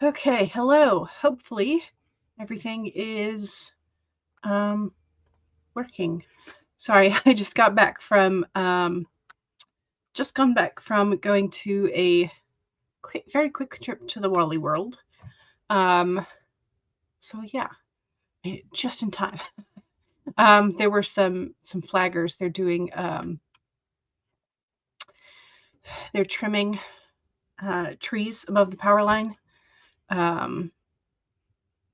Okay, hello. Hopefully everything is working. Sorry, I just got back from going to a very quick trip to the Wally World. Um, so yeah, just in time. There were some flaggers. They're trimming trees above the power line. Um,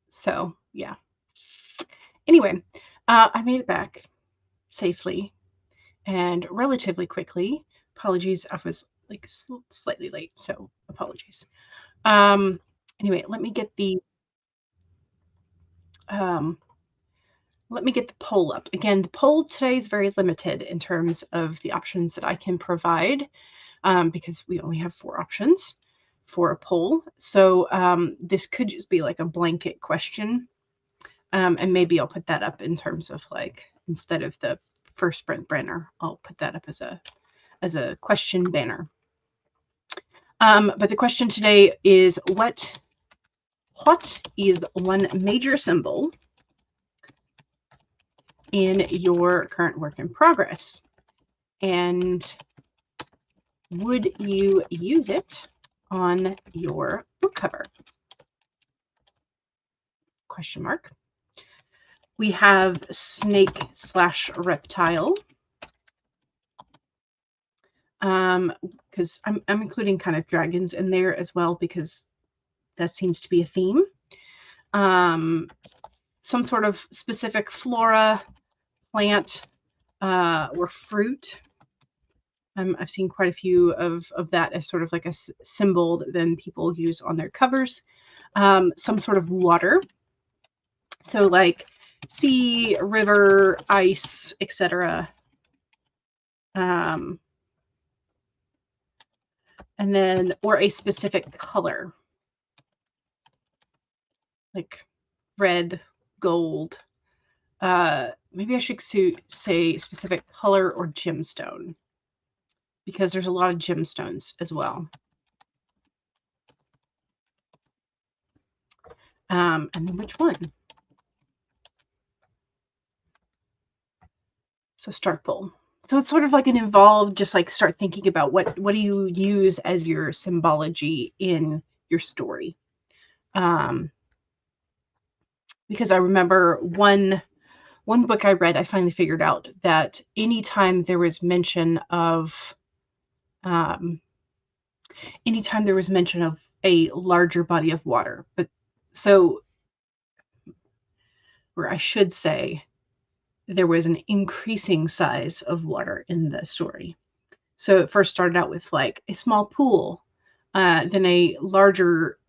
so yeah. Anyway, I made it back safely and relatively quickly. Apologies, I was like slightly late, so apologies. Um, anyway, um, let me get the poll up. Again, the poll today is very limited in terms of the options that I can provide because we only have 4 options for a poll. So this could just be like a blanket question. And maybe I'll put that up in terms of like, instead of the first sprint banner, I'll put that up as a question banner. But the question today is what is one major symbol in your current work in progress? And would you use it on your book cover? Question mark. We have snake/reptile. Because I'm including kind of dragons in there as well because that seems to be a theme. Some sort of specific flora, plant, or fruit. I've seen quite a few of that as sort of like a symbol that then people use on their covers. Some sort of water. So like sea, river, ice, etc. And then, or a specific color, like red, gold. Maybe I should say specific color or gemstone, because there's a lot of gemstones as well. And then which one? So start poll. So it's sort of like an involved, just like start thinking about what do you use as your symbology in your story. Because I remember one book I read, I finally figured out that anytime there was mention of a larger body of water, or I should say, there was an increasing size of water in the story. So it first started out with like a small pool, then a larger,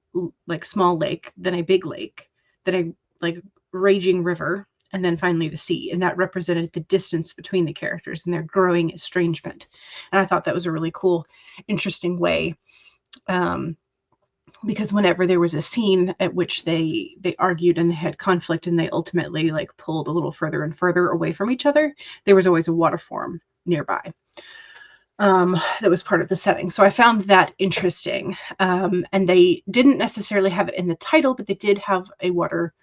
like small lake, then a big lake, then a like raging river, and then finally the sea. And that represented the distance between the characters and their growing estrangement. And I thought that was a really cool, interesting way. Because whenever there was a scene at which they argued and they had conflict and they ultimately like pulled a little further and further away from each other, there was always a water form nearby. That was part of the setting. So I found that interesting. And they didn't necessarily have it in the title, but they did have a water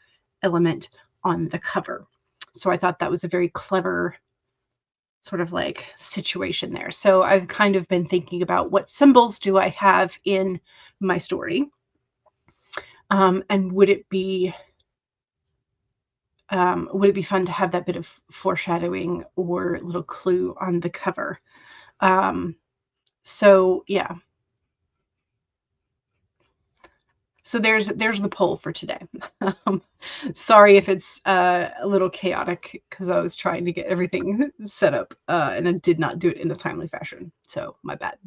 element on the cover. So I thought that was a very clever sort of like situation there. So I've kind of been thinking about what symbols do I have in my story? And would it be fun to have that bit of foreshadowing or little clue on the cover? So yeah. So there's the poll for today. Sorry if it's a little chaotic because I was trying to get everything set up and I did not do it in a timely fashion. So my bad.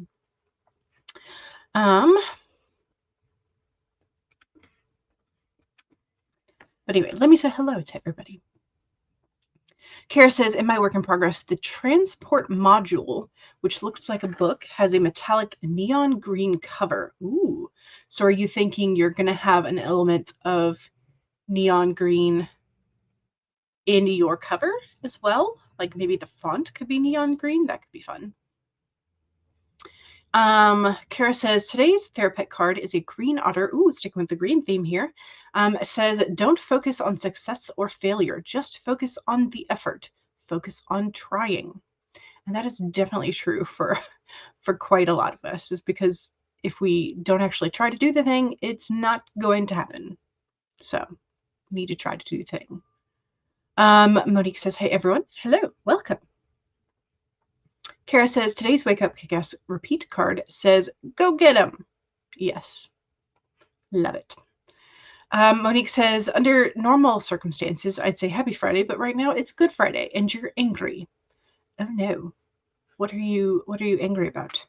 But anyway, let me say hello to everybody. Kara says, in my work in progress, the transport module, which looks like a book, has a metallic neon green cover. Ooh. So are you thinking you're going to have an element of neon green in your cover as well? Like maybe the font could be neon green? That could be fun. Kara says, today's Therapet card is a green otter. Ooh, sticking with the green theme here. It says, don't focus on success or failure. Just focus on the effort. Focus on trying. And that is definitely true for quite a lot of us, is because if we don't actually try to do the thing, it's not going to happen. So we need to try to do the thing. Monique says, hey, everyone. Hello. Welcome. Kara says, today's Wake Up Kick-Ass repeat card says, go get 'em. Yes. Love it. Monique says, under normal circumstances, I'd say happy Friday, but right now it's Good Friday and you're angry. Oh no. What are you angry about?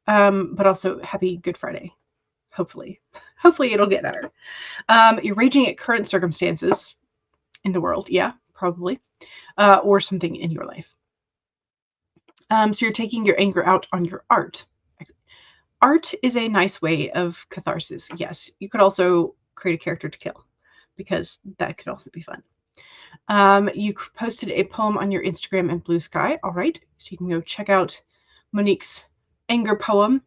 But also happy Good Friday. Hopefully. Hopefully it'll get better. You're raging at current circumstances in the world. Yeah, probably. Or something in your life. So you're taking your anger out on your art. Art is a nice way of catharsis. Yes, you could also create a character to kill, because that could also be fun. You posted a poem on your Instagram and Blue Sky. All right, so you can go check out Monique's anger poem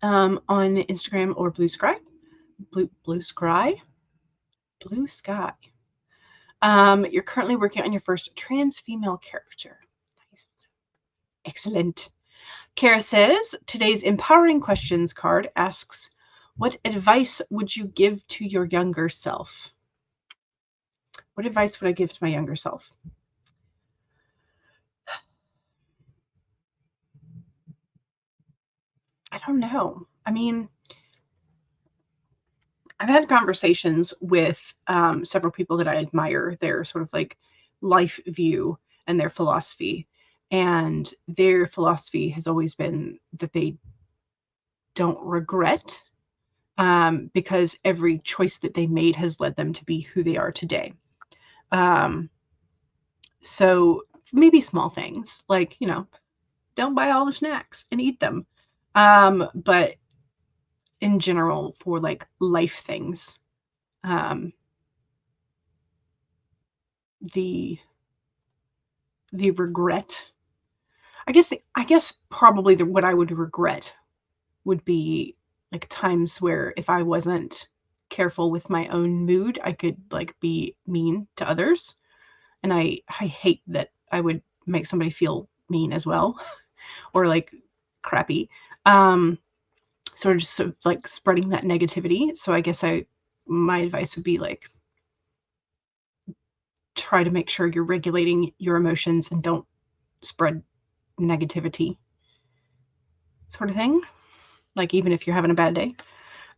on Instagram or Blue Sky. Blue Sky. You're currently working on your first trans female character. Nice. Excellent. Kara says, today's Empowering Questions card asks, what advice would you give to your younger self? What advice would I give to my younger self? I don't know. I mean, I've had conversations with several people that I admire, their sort of like life view and their philosophy. And their philosophy has always been that they don't regret, because every choice that they made has led them to be who they are today. So maybe small things like, don't buy all the snacks and eat them. But in general, for like life things, the regret, I guess probably what I would regret would be like times where if I wasn't careful with my own mood, I could like be mean to others. And I hate that I would make somebody feel mean as well, or like crappy. Sort of just sort of like spreading that negativity. So I guess my advice would be like, try to make sure you're regulating your emotions and don't spread negativity, sort of thing. Like even if you're having a bad day,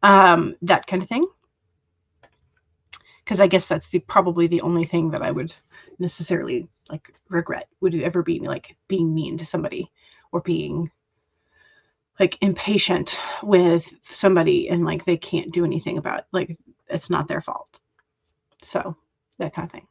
that kind of thing. Because I guess that's probably the only thing that I would necessarily like regret would ever be like being mean to somebody, or being like impatient with somebody and like they can't do anything about it. Like it's not their fault. So that kind of thing.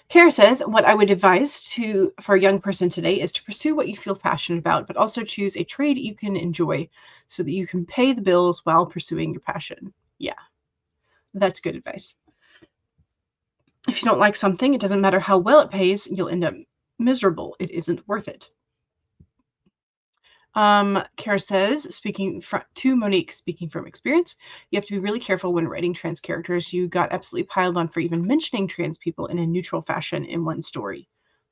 Kara says, what I would advise for a young person today is to pursue what you feel passionate about, but also choose a trade you can enjoy so that you can pay the bills while pursuing your passion. Yeah, that's good advice. If you don't like something, it doesn't matter how well it pays, you'll end up miserable. It isn't worth it. Kara says, speaking to Monique, speaking from experience, you have to be really careful when writing trans characters. You got absolutely piled on for even mentioning trans people in a neutral fashion in one story.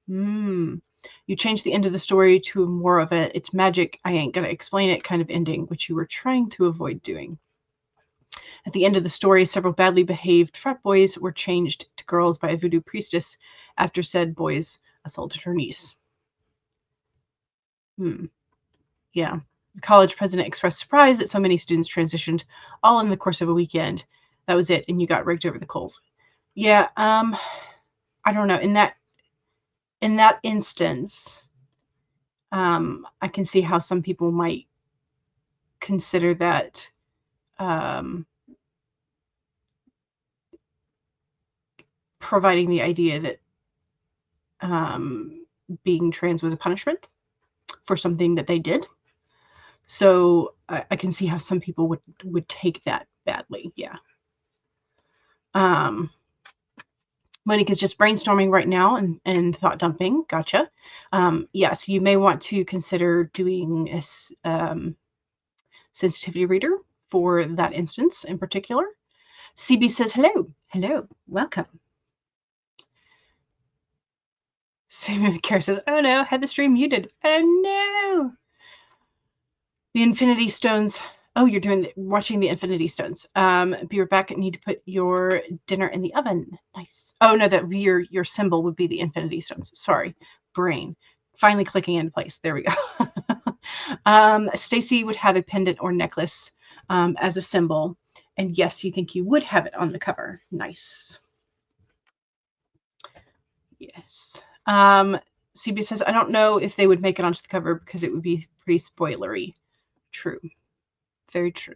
You changed the end of the story to more of a "it's magic, I ain't gonna explain it" kind of ending, which you were trying to avoid doing. At the end of the story, several badly behaved frat boys were changed to girls by a voodoo priestess after said boys assaulted her niece. Yeah. The college president expressed surprise that so many students transitioned all in the course of a weekend. That was it, and you got rigged over the coals. Yeah, I don't know. In that instance, I can see how some people might consider that providing the idea that being trans was a punishment for something that they did. So I can see how some people would take that badly. Yeah. Monique is just brainstorming right now and thought dumping. Gotcha. Yes, you may want to consider doing a sensitivity reader for that instance in particular. CB says, hello. Hello. Welcome. Kara says, oh no, had the stream muted. Oh no. The Infinity Stones. Oh, you're watching the Infinity Stones. Be right back. I need to put your dinner in the oven. Nice. Oh no, that your symbol would be the Infinity Stones. Sorry, brain. Finally clicking into place. There we go. Stacy would have a pendant or necklace as a symbol, and yes, you think you would have it on the cover. Nice. Yes. CB says, I don't know if they would make it onto the cover because it would be pretty spoilery. True. Very true.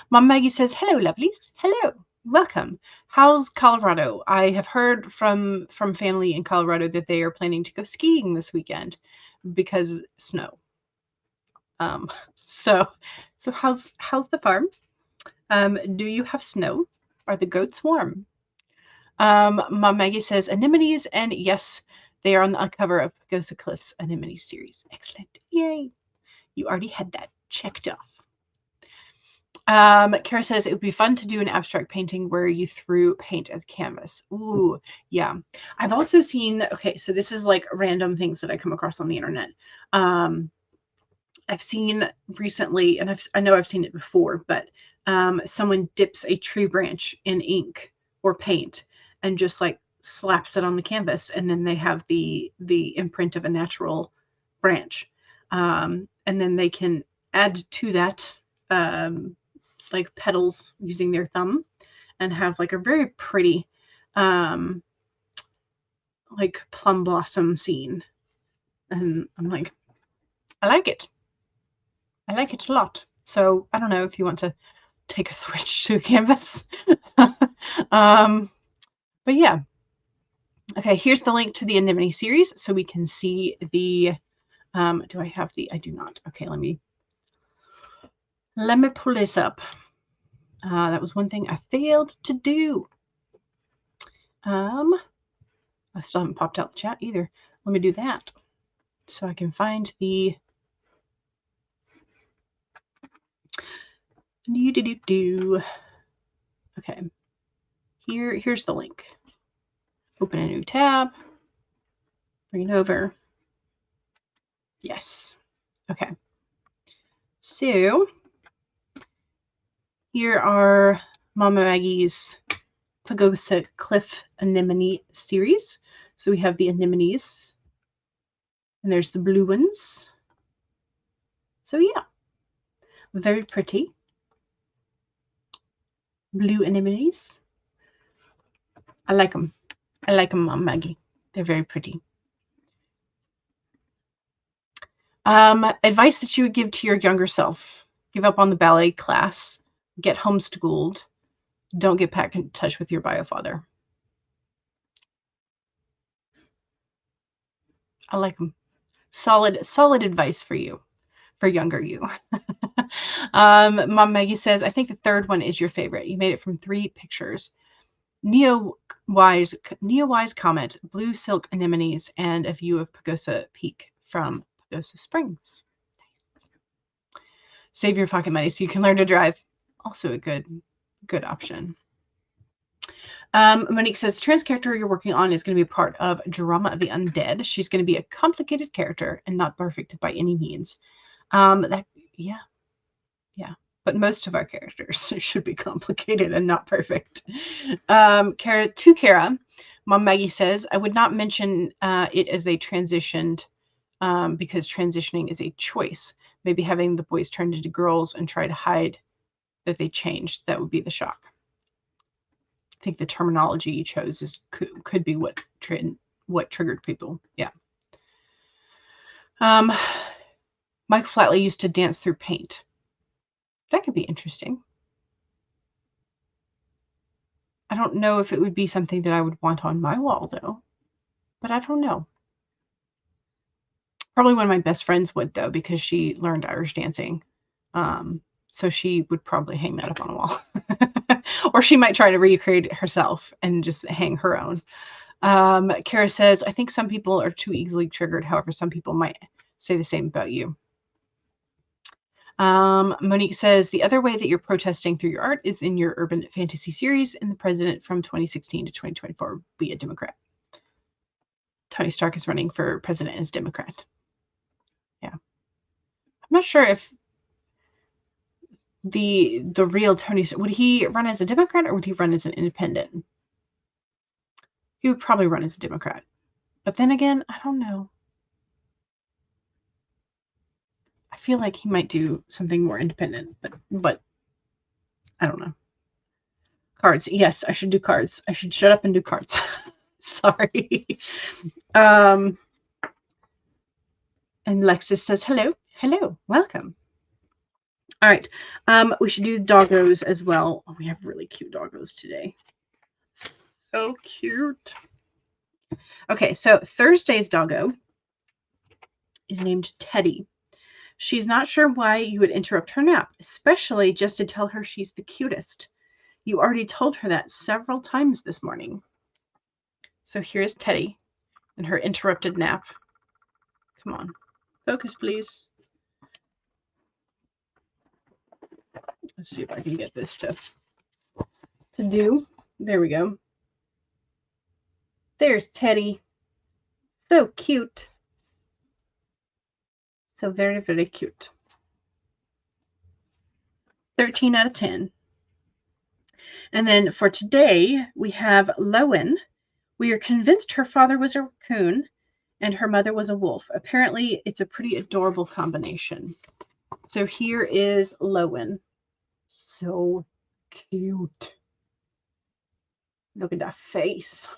Mom Maggie says, hello, lovelies. Hello. Welcome. How's Colorado? I have heard from family in Colorado that they are planning to go skiing this weekend because snow. So how's the farm? Do you have snow? Are the goats warm? Mom Maggie says, anemones, and yes, they are on the cover of Pagosa Cliff's anemone series. Excellent. Yay. You already had that checked off. Kara says, it would be fun to do an abstract painting where you threw paint at the canvas. Ooh, yeah. I've also seen, okay, so this is like random things that I come across on the internet. I've seen recently, and I know I've seen it before, but someone dips a tree branch in ink or paint and just like slaps it on the canvas, and then they have the imprint of a natural branch. And then they can add to that like petals using their thumb and have like a very pretty like plum blossom scene. And I'm like, I like it. I like it a lot. So I don't know if you want to take a switch to canvas. But yeah. Okay, here's the link to the anemone series so we can see the do I have the I do not. Okay, let me pull this up. That was one thing I failed to do. I still haven't popped out the chat either. Let me do that so I can find the Okay, here's the link. Open a new tab. Bring it over. Yes. Okay. So here are Mama Maggie's Pagosa Cliff Anemone series. So we have the anemones, and there's the blue ones. So yeah, very pretty. Blue anemones. I like them. I like them, Mom Maggie. They're very pretty. Advice that you would give to your younger self. Give up on the ballet class. Get homeschooled. Don't get back in touch with your bio father. I like them. Solid advice for you, for younger you. Mom Maggie says, I think the third one is your favorite. You made it from 3 pictures. Neo-wise comment, blue silk anemones, and a view of Pagosa Peak from Pagosa Springs. Save your pocket money so you can learn to drive. Also a good option. Monique says, trans character you're working on is going to be part of Drama of the Undead. She's going to be a complicated character and not perfect by any means. Yeah. But most of our characters should be complicated and not perfect. Kara, Mom Maggie says, I would not mention it as they transitioned because transitioning is a choice. Maybe having the boys turned into girls and try to hide that they changed. That would be the shock. I think the terminology you chose could be what triggered people. Yeah. Mike Flatley used to dance through paint. That could be interesting. I don't know if it would be something that I would want on my wall, though. But I don't know. Probably one of my best friends would, though, because she learned Irish dancing. So she would probably hang that up on a wall. Or she might try to recreate it herself and just hang her own. Kara says, I think some people are too easily triggered. However, some people might say the same about you. Monique says, the other way that you're protesting through your art is in your urban fantasy series and the president from 2016 to 2024 be a Democrat. Tony Stark is running for president as Democrat. Yeah. I'm not sure if the real Tony, would he run as a Democrat or would he run as an independent? He would probably run as a Democrat. But then again, I don't know. I feel like he might do something more independent, but I don't know. Cards. Yes, I should do cards. I should shut up and do cards. Sorry. And Lexus says, hello. Hello. Welcome. All right. We should do doggos as well. Oh, we have really cute doggos today. So cute. Okay, so Thursday's doggo is named Teddy. She's not sure why you would interrupt her nap, especially just to tell her she's the cutest. You already told her that several times this morning. So here's Teddy and her interrupted nap. Come on. Focus, please. Let's see if I can get this to do. There we go. There's Teddy. So cute. So very, very cute. 13 out of 10. And then for today, we have Lowen. We are convinced her father was a raccoon and her mother was a wolf. Apparently, it's a pretty adorable combination. So here is Lowen. So cute. Look at that face.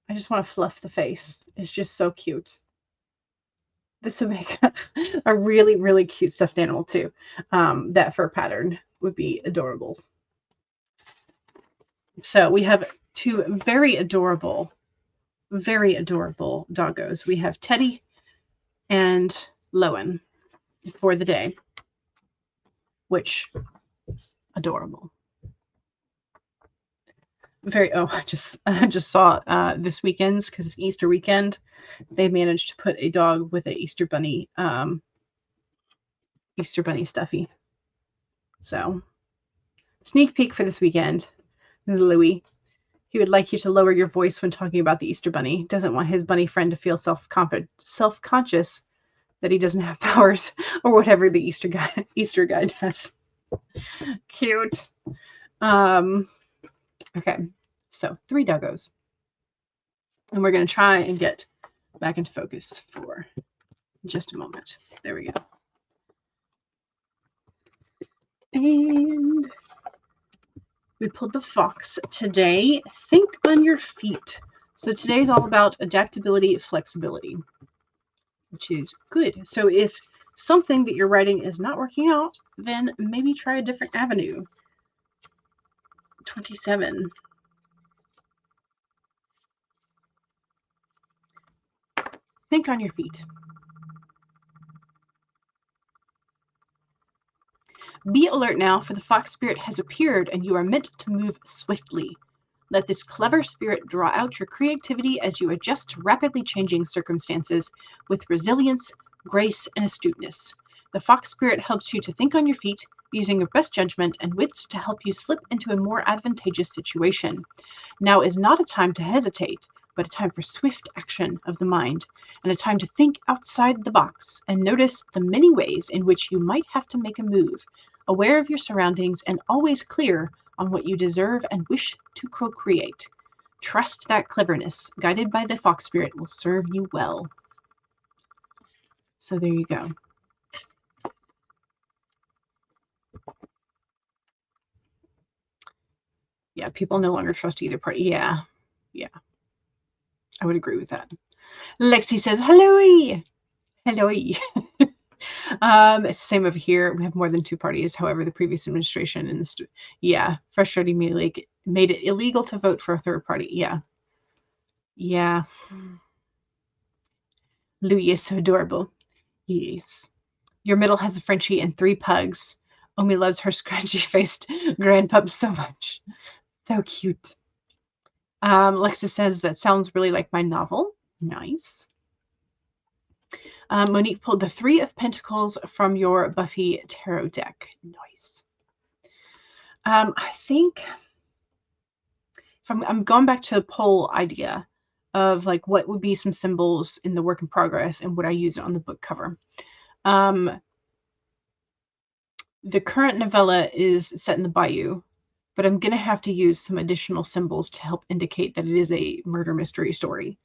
I just want to fluff the face. It's just so cute. This would make a really, really cute stuffed animal too. That fur pattern would be adorable. So we have two very adorable doggos. We have Teddy and Lowen for the day, which adorable. I just saw this weekend's, because it's Easter weekend, they managed to put a dog with an Easter bunny stuffy. So sneak peek for this weekend. This is Louis. He would like you to lower your voice when talking about the Easter bunny. Doesn't want his bunny friend to feel self-conscious that he doesn't have powers or whatever the Easter guy does. Cute. Okay, so 3 doggos. And we're going to try and get back into focus for just a moment. There we go. And we pulled the fox today. Think on your feet. So today's all about adaptability, flexibility, which is good. So if something that you're writing is not working out, then maybe try a different avenue. 27. Think on your feet. Be alert now, for the fox spirit has appeared, and you are meant to move swiftly. Let this clever spirit draw out your creativity as you adjust to rapidly changing circumstances with resilience, grace, and astuteness. The fox spirit helps you to think on your feet, using your best judgment and wits to help you slip into a more advantageous situation. Now is not a time to hesitate, but a time for swift action of the mind, and a time to think outside the box and notice the many ways in which you might have to make a move, aware of your surroundings and always clear on what you deserve and wish to co-create. Trust that cleverness, guided by the fox spirit, will serve you well. So there you go. Yeah, people no longer trust either party. Yeah. I would agree with that. Lexi says, hello. Same over here. We have more than 2 parties. However, the previous administration and frustratingly made it illegal to vote for a third party. Yeah. Louis is so adorable. Yes. Your middle has a Frenchie and 3 pugs. Omi loves her scrunchy-faced grandpup so much. So cute. Lexa says, that sounds really like my novel. Nice. Monique pulled the 3 of Pentacles from your Buffy tarot deck. Nice. I think I'm going back to the poll idea of like what would be some symbols in the work in progress and would I use it on the book cover. The current novella is set in the bayou, but I'm going to have to use some additional symbols to help indicate that it is a murder mystery story.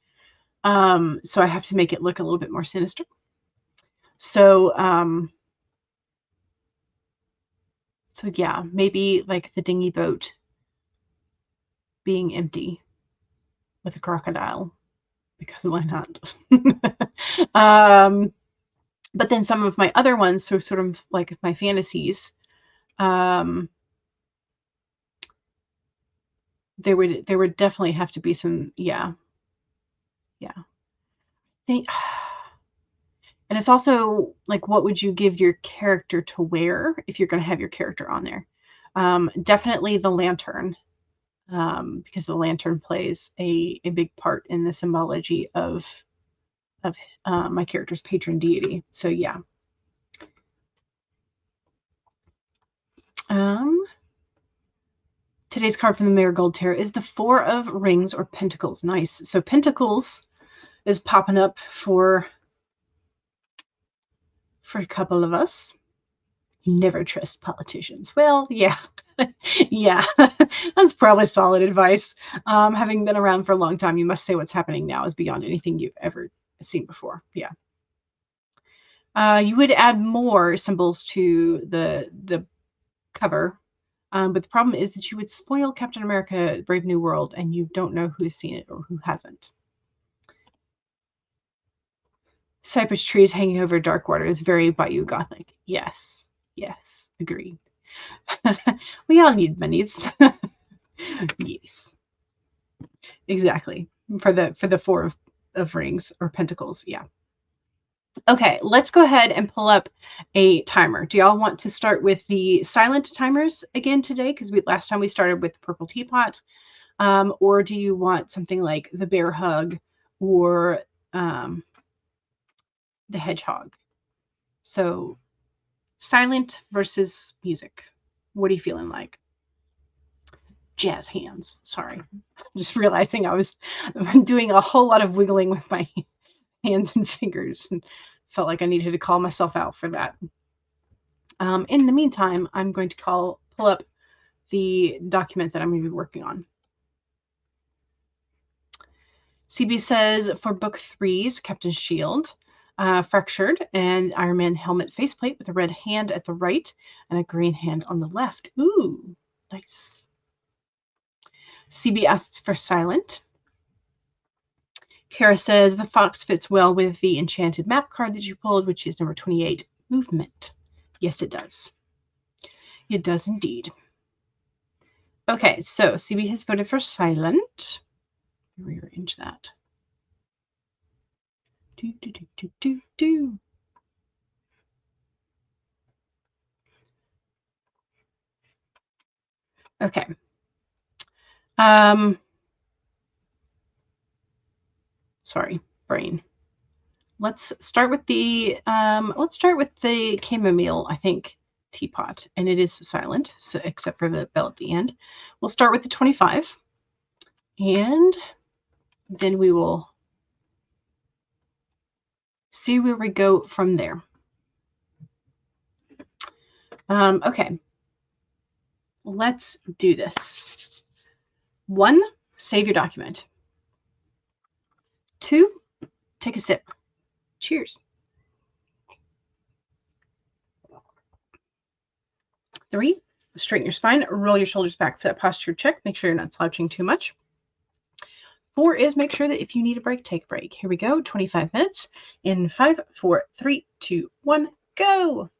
So I have to make it look a little bit more sinister. So, so yeah, maybe like the dinghy boat being empty with a crocodile, because why not? But then some of my other ones, so sort of like my fantasies, there would definitely have to be some, yeah. Think, and it's also like, what would you give your character to wear if you're going to have your character on there? Definitely the lantern, because the lantern plays a big part in the symbology of my character's patron deity. So yeah. Today's card from the Marigold Tarot is the 4 of Rings or Pentacles. Nice. So Pentacles is popping up for a couple of us. Never trust politicians. Well, yeah. Yeah, that's probably solid advice. Having been around for a long time, you must say what's happening now is beyond anything you've ever seen before. Yeah. You would add more symbols to the cover, but the problem is that you would spoil Captain America Brave New World, and you don't know who's seen it or who hasn't. Cypress trees hanging over dark water is very Bayou Gothic. Yes, agreed. We all need monies. Yes, exactly. For the 4 of Rings or Pentacles. Yeah. Okay, let's go ahead and pull up a timer. Do y'all want to start with the silent timers again today? Because last time we started with the purple teapot. Or do you want something like the bear hug or the hedgehog? So silent versus music. What are you feeling like? Jazz hands. Sorry. Just realizing I was doing a whole lot of wiggling with my hands and fingers and felt like I needed to call myself out for that. In the meantime, I'm going to pull up the document that I'm going to be working on. CB says for book 3's Captain's Shield, fractured and Iron Man helmet faceplate with a red hand at the right and a green hand on the left. Ooh, nice. CB asks for silent. Kara says the fox fits well with the enchanted map card that you pulled, which is number 28, movement. Yes, it does. It does indeed. Okay, so CB has voted for silent. Rearrange that. Do. Okay. Sorry, brain. Let's start with the chamomile, I think, teapot, and it is silent, so except for the bell at the end. We'll start with the 25, and then we will see where we go from there. Okay, let's do this. 1, save your document. 2, take a sip. Cheers. 3, straighten your spine, roll your shoulders back for that posture check. Make sure you're not slouching too much. 4 is make sure that if you need a break, take a break. Here we go, 25 minutes in 5, 4, 3, 2, 1, go.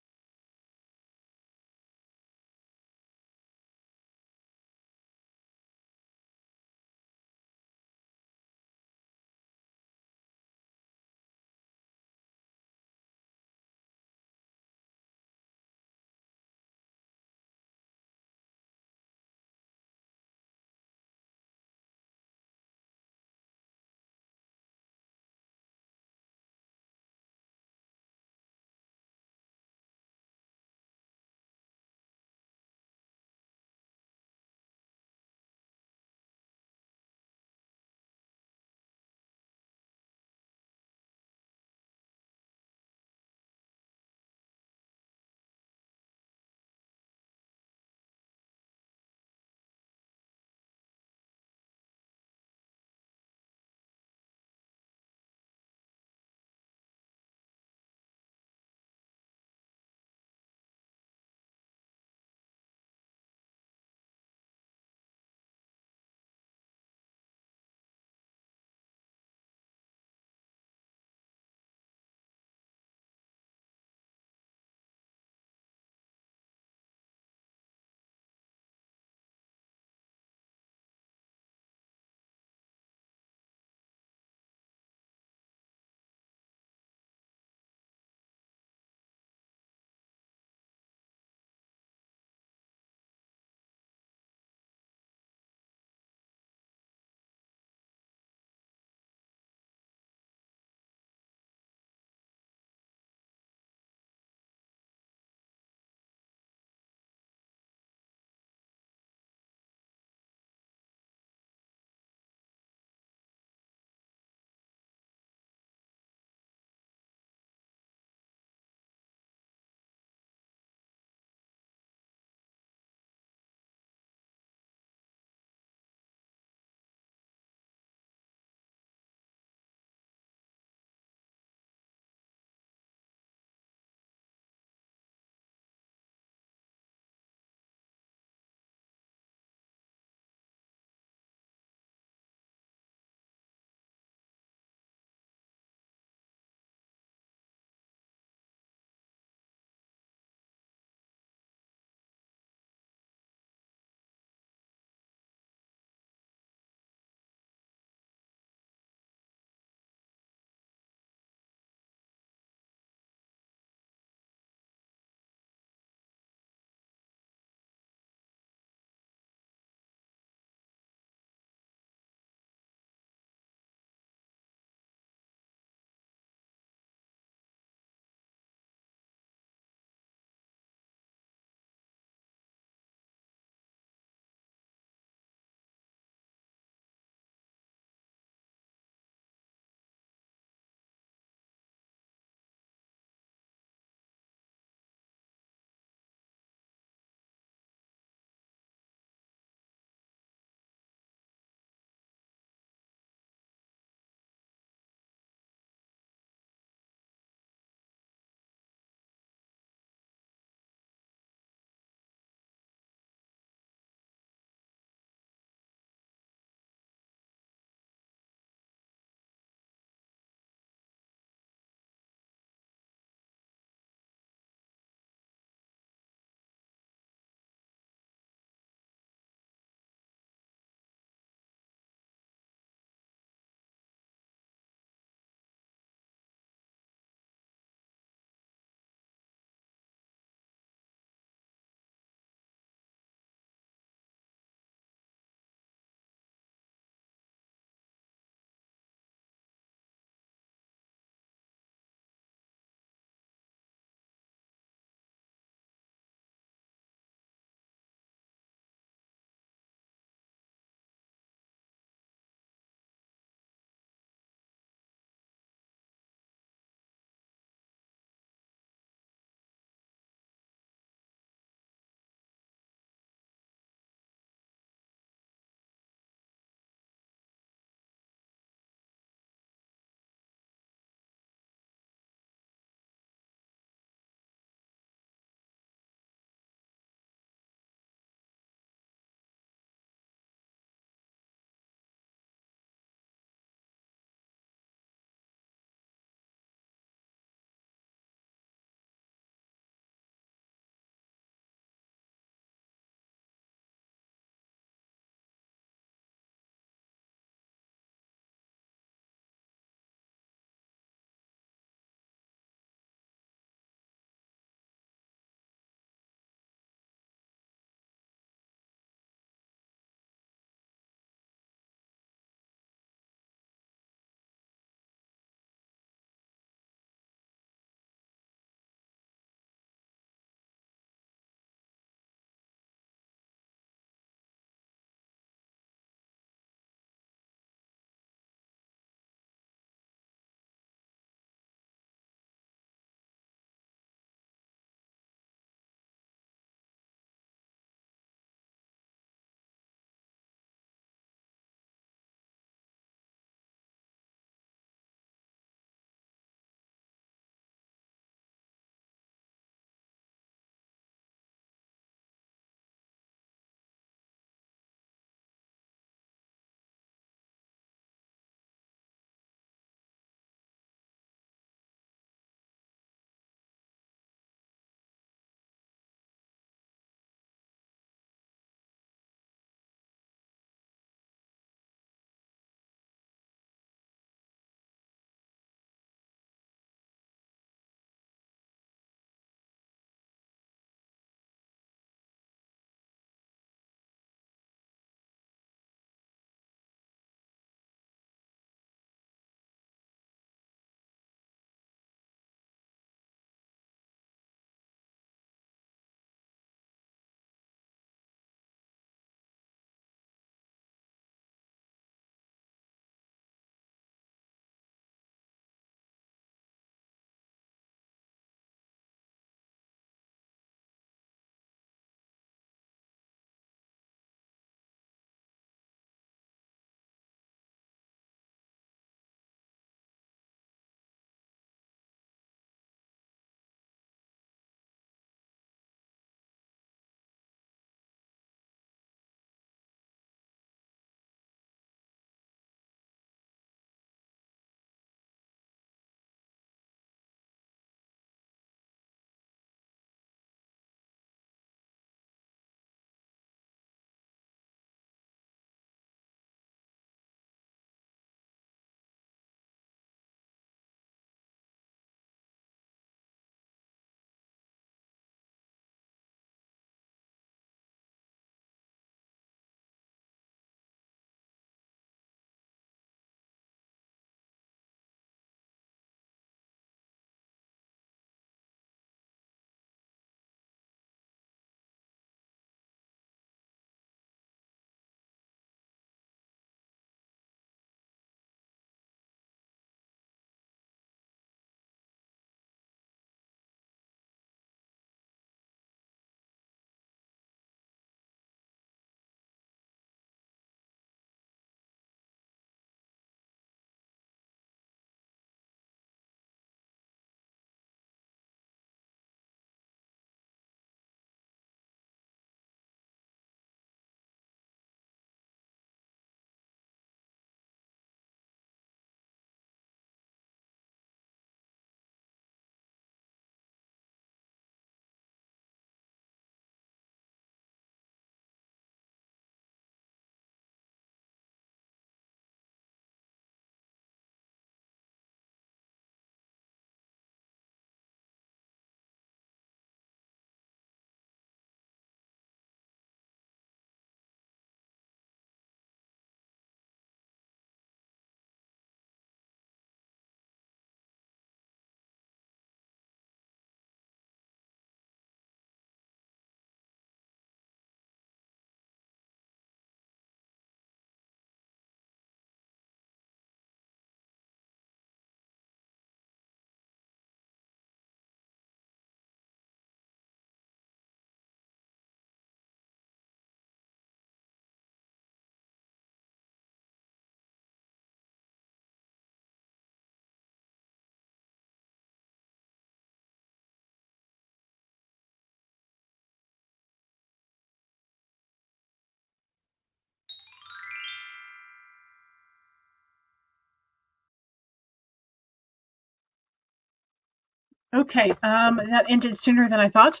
Okay, that ended sooner than I thought.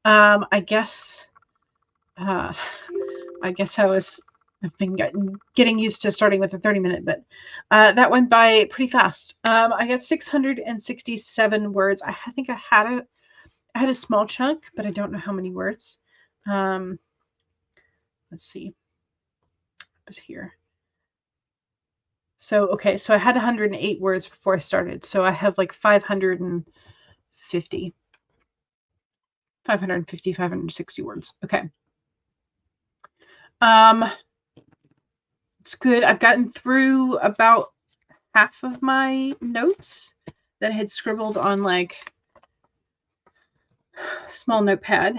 I guess I've been getting used to starting with a 30-minute, but that went by pretty fast. I got 667 words. I think I had a small chunk, but I don't know how many words. Let's see. It was here. So, okay, so I had 108 words before I started. So I have like 550, 560 words. Okay. It's good. I've gotten through about half of my notes that I had scribbled on like small notepad.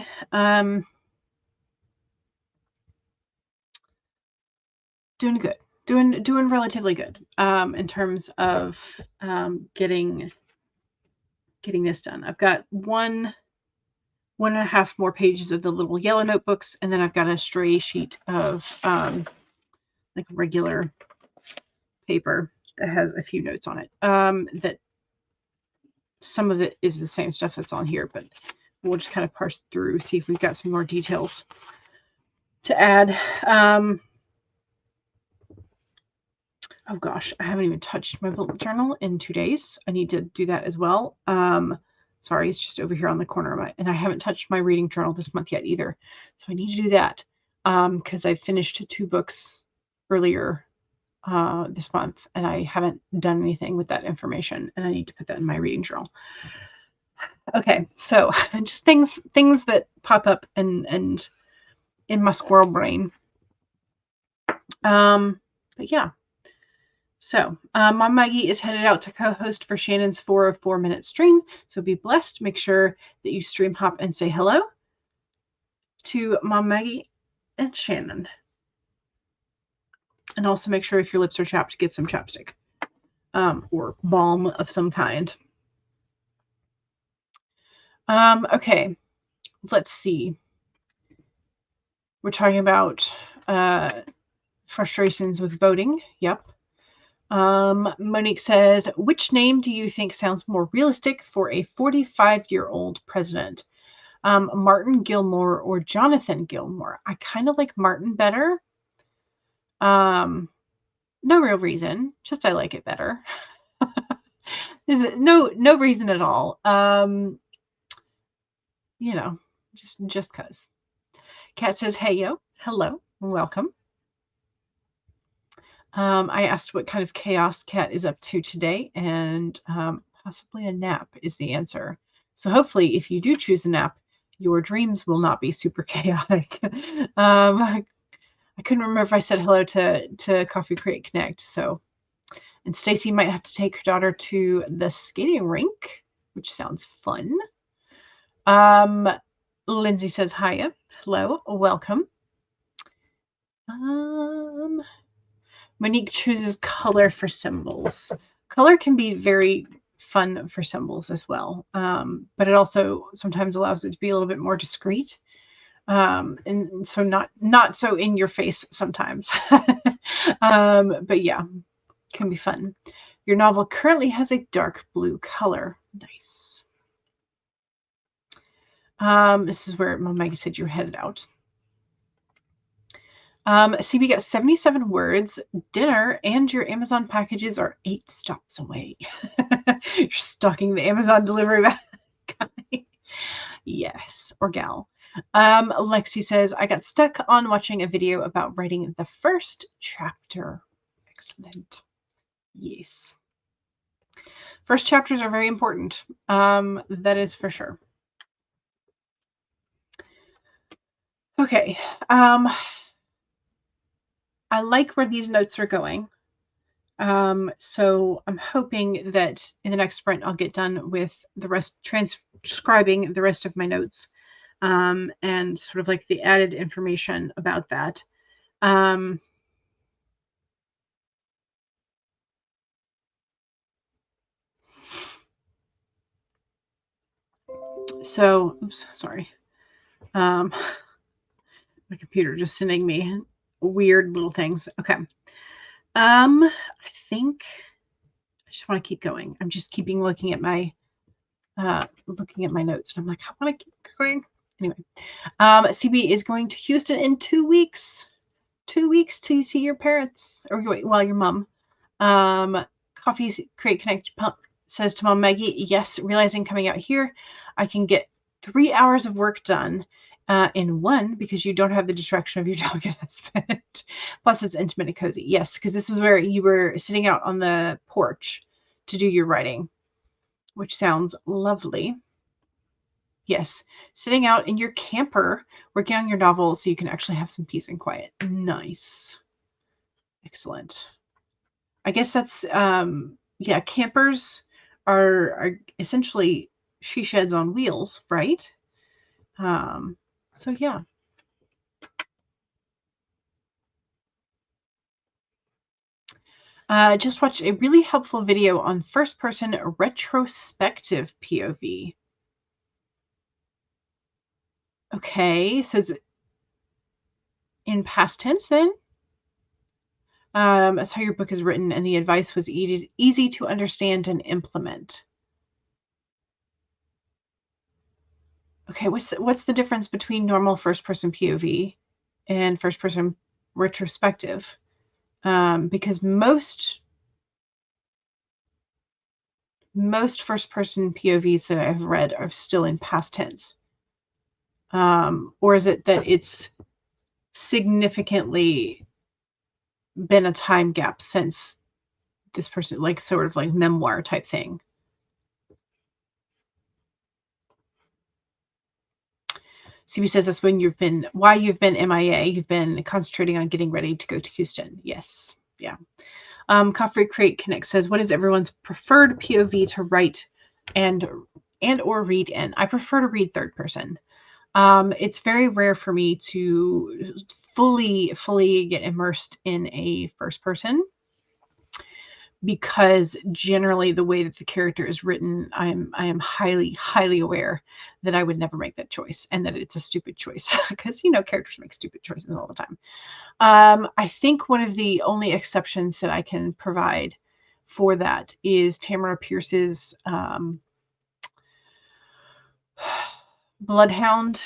Doing good. Doing relatively good in terms of getting this done. I've got one and a half more pages of the little yellow notebooks, and then I've got a stray sheet of like regular paper that has a few notes on it. That some of it is the same stuff that's on here, but we'll just kind of parse through, see if we've got some more details to add. Oh gosh, I haven't even touched my bullet journal in 2 days. I need to do that as well. Sorry, it's just over here on the corner of and I haven't touched my reading journal this month yet either. So I need to do that because I finished 2 books earlier this month and I haven't done anything with that information, and I need to put that in my reading journal. Okay, so just things that pop up and in my squirrel brain. But yeah. So, Mom Maggie is headed out to co-host for Shannon's 404-minute stream. So be blessed. Make sure that you stream hop and say hello to Mom Maggie and Shannon. And also make sure if your lips are chapped, get some chapstick or balm of some kind. Okay, let's see. We're talking about frustrations with voting. Yep. Monique says, which name do you think sounds more realistic for a 45-year-old president? Martin Gilmore or Jonathan Gilmore? I kind of like Martin better. No real reason, just I like it better. There's no reason at all. You know, just cause. Kat says, hey yo, hello, welcome. I asked what kind of chaos Kat is up to today, and possibly a nap is the answer. So hopefully, if you do choose a nap, your dreams will not be super chaotic. I couldn't remember if I said hello to Coffee Create Connect. So, and Stacy might have to take her daughter to the skating rink, which sounds fun. Lindsay says, hiya, hello, welcome. Monique chooses color for symbols. Color can be very fun for symbols as well, but it also sometimes allows it to be a little bit more discreet, and so not so in your face sometimes. But yeah, can be fun. Your novel currently has a dark blue color. Nice. This is where Mom Maggie said you're headed out. See, we got 77 words. Dinner and your Amazon packages are 8 stops away. You're stalking the Amazon delivery guy. Yes, or gal. Lexi says, I got stuck on watching a video about writing the first chapter. Excellent. Yes. First chapters are very important. That is for sure. Okay. I like where these notes are going. So I'm hoping that in the next sprint, I'll get done with the rest, transcribing the rest of my notes, and sort of like the added information about that. So, oops, sorry. My computer just sending me weird little things. Okay. I think I just want to keep going. I'm just keeping looking at my looking at my notes, and I'm like, I want to keep going. Anyway, CB is going to Houston in 2 weeks. 2 weeks to see your parents, or well, your mom. Coffee Create Connect says to Mom Maggie, yes, realizing coming out here, I can get 3 hours of work done in one, because you don't have the distraction of your dog and husband. Plus, it's intimate and cozy. Yes, because this was where you were sitting out on the porch to do your writing, which sounds lovely. Yes, sitting out in your camper, working on your novel so you can actually have some peace and quiet. Nice. Excellent. I guess that's, yeah, campers are essentially she sheds on wheels, right? So yeah. Just watched a really helpful video on first-person retrospective POV. Okay, so is it in past tense then? That's how your book is written, and the advice was easy to understand and implement. Okay, what's the difference between normal first-person POV and first-person retrospective? Because most first-person POVs that I've read are still in past tense. Or is it that it's significantly been a time gap since this person, like sort of like memoir type thing? CB says that's why you've been MIA. You've been concentrating on getting ready to go to Houston. Yes. Yeah. Coffee Crate Connect says, what is everyone's preferred POV to write and or read in? I prefer to read third person. It's very rare for me to fully get immersed in a first person, because generally the way that the character is written, I am highly aware that I would never make that choice, and that it's a stupid choice, because characters make stupid choices all the time. I think one of the only exceptions that I can provide for that is Tamara Pierce's Bloodhound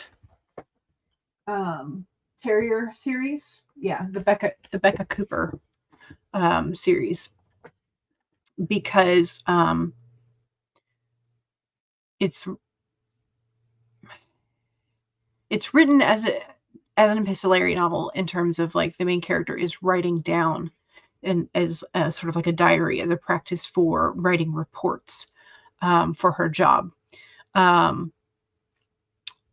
Terrier series. Yeah, the Becca Cooper series, because it's written as an epistolary novel, in terms of like the main character is writing down, and as sort of like a diary, as a practice for writing reports for her job.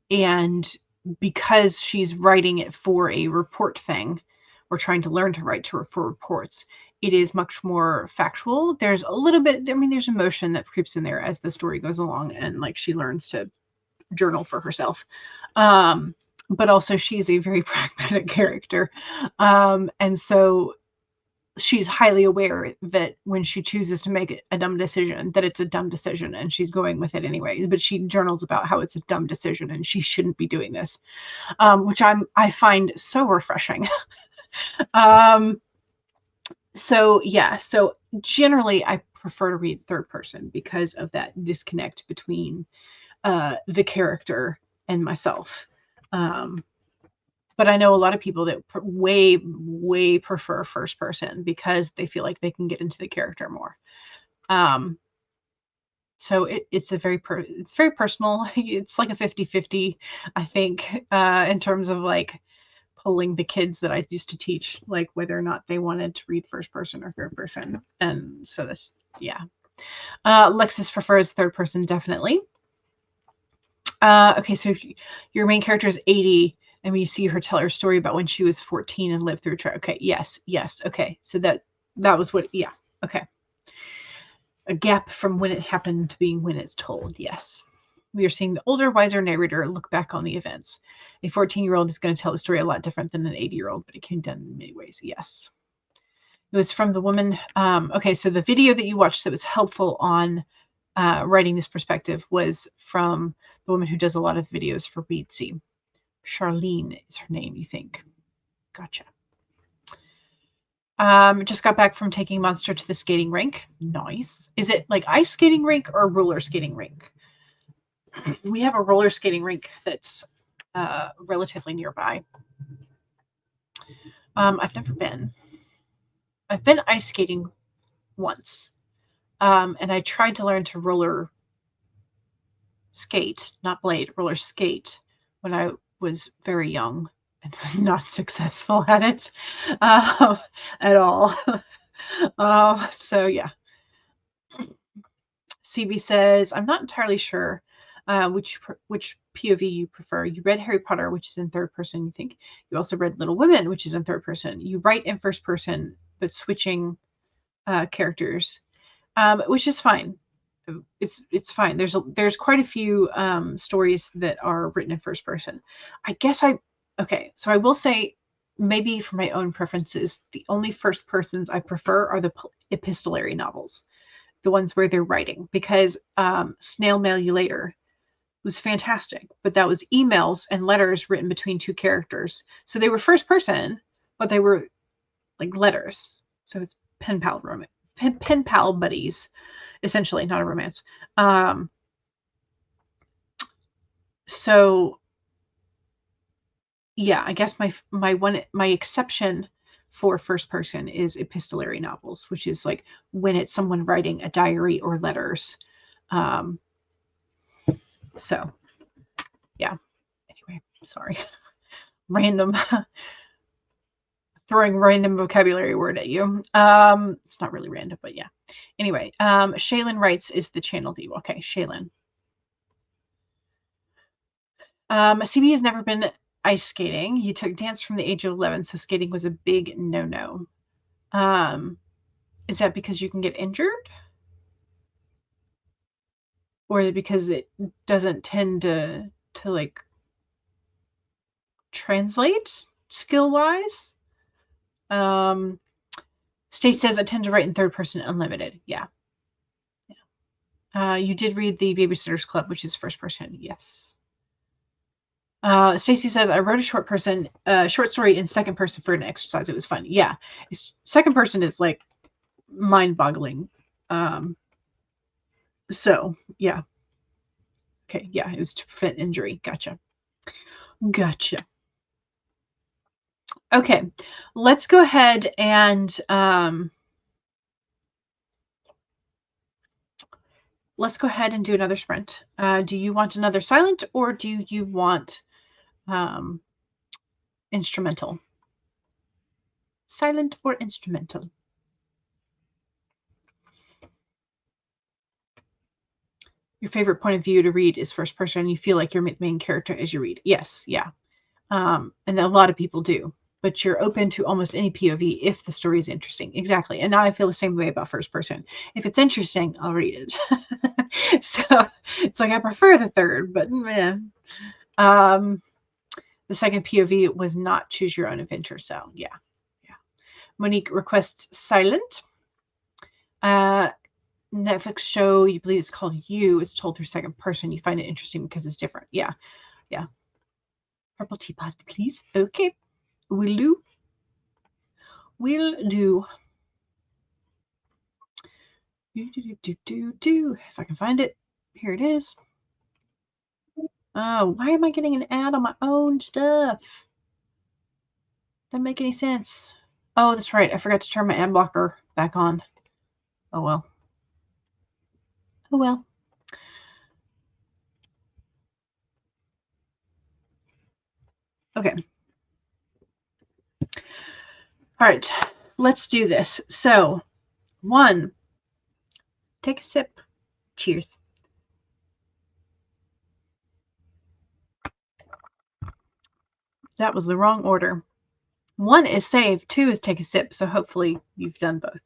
And because she's writing it for a report thing, or trying to learn to write for reports, it is much more factual. There's a little bit, there's emotion that creeps in there as the story goes along, and like she learns to journal for herself. But also she's a very pragmatic character. And so she's highly aware that when she chooses to make a dumb decision, that it's a dumb decision, and she's going with it anyway. But she journals about how it's a dumb decision and she shouldn't be doing this, which I find so refreshing. So yeah, so generally I prefer to read third person because of that disconnect between the character and myself. But I know a lot of people that way prefer first person, because they feel like they can get into the character more. So it's very personal. It's like a 50-50, I think, in terms of like polling the kids that I used to teach, like whether or not they wanted to read first person or third person. And so this, yeah. Lexus prefers third person, definitely. Okay, so your main character is 80, and when you see her tell her story about when she was 14 and lived through okay, yes, okay, so that was what, yeah, okay, a gap from when it happened to being when it's told. Yes, we are seeing the older, wiser narrator look back on the events. A 14-year-old is going to tell the story a lot different than an 80-year-old, but it can be done in many ways. Yes, it was from the woman. Okay, so the video that you watched that was helpful on writing this perspective was from the woman who does a lot of videos for Weedsy. Charlene is her name, you think. Gotcha. Just got back from taking Monster to the skating rink. Nice. Is it like ice skating rink or roller skating rink? we have a roller skating rink that's relatively nearby. I've never been. I've been ice skating once, and I tried to learn to roller skate, not blade, roller skate when I was very young and was not successful at it at all. So yeah. CB says, I'm not entirely sure which POV you prefer. You read Harry Potter, which is in third person, you think. You also read Little Women, which is in third person. You write in first person, but switching characters, which is fine. It's fine. There's quite a few stories that are written in first person. I guess okay. So I will say, maybe for my own preferences, the only first persons I prefer are the epistolary novels, the ones where they're writing, because Snail Mail You Later was fantastic, but that was emails and letters written between two characters. So they were first person, but they were like letters. So it's pen pal romance, pen pal buddies, essentially, not a romance. So yeah, I guess my exception for first person is epistolary novels, which is like when it's someone writing a diary or letters. Um, so yeah. Anyway, sorry. Random throwing random vocabulary word at you. It's not really random, but yeah. Anyway, Shaylin writes is the channel view. Okay, Shaylin. CB has never been ice skating. He took dance from the age of 11, so skating was a big no-no. Is that because you can get injured? Or is it because it doesn't tend to like translate skill-wise? Stace says I tend to write in third person unlimited. Yeah. You did read the Babysitter's Club, which is first person. Yes. Stacy says I wrote a short story in second person for an exercise. It was fun. Yeah, second person is like mind-boggling. So yeah. Okay. Yeah, it was to prevent injury. Gotcha. Gotcha. Okay, let's go ahead and do another sprint. Do you want another silent or do you want instrumental? Silent or instrumental? Your favorite point of view to read is first person. You feel like you're the main character as you read. Yes, yeah. And a lot of people do. But you're open to almost any POV if the story is interesting. Exactly. And now I feel the same way about first person. If it's interesting, I'll read it. So it's like I prefer the third, but yeah. The second POV was not choose your own adventure. So yeah. Monique requests silent. Netflix show, you believe it's called You. It's told through second person. You find it interesting because it's different. Yeah. Purple teapot, please. Okay. Will do. Will do. If I can find it. Here it is. Oh, why am I getting an ad on my own stuff? Doesn't make any sense. Oh, that's right. I forgot to turn my ad blocker back on. Oh well. Oh well. Okay. All right. Let's do this. So, 1, take a sip. Cheers. That was the wrong order. 1 is save, 2 is take a sip. So hopefully you've done both.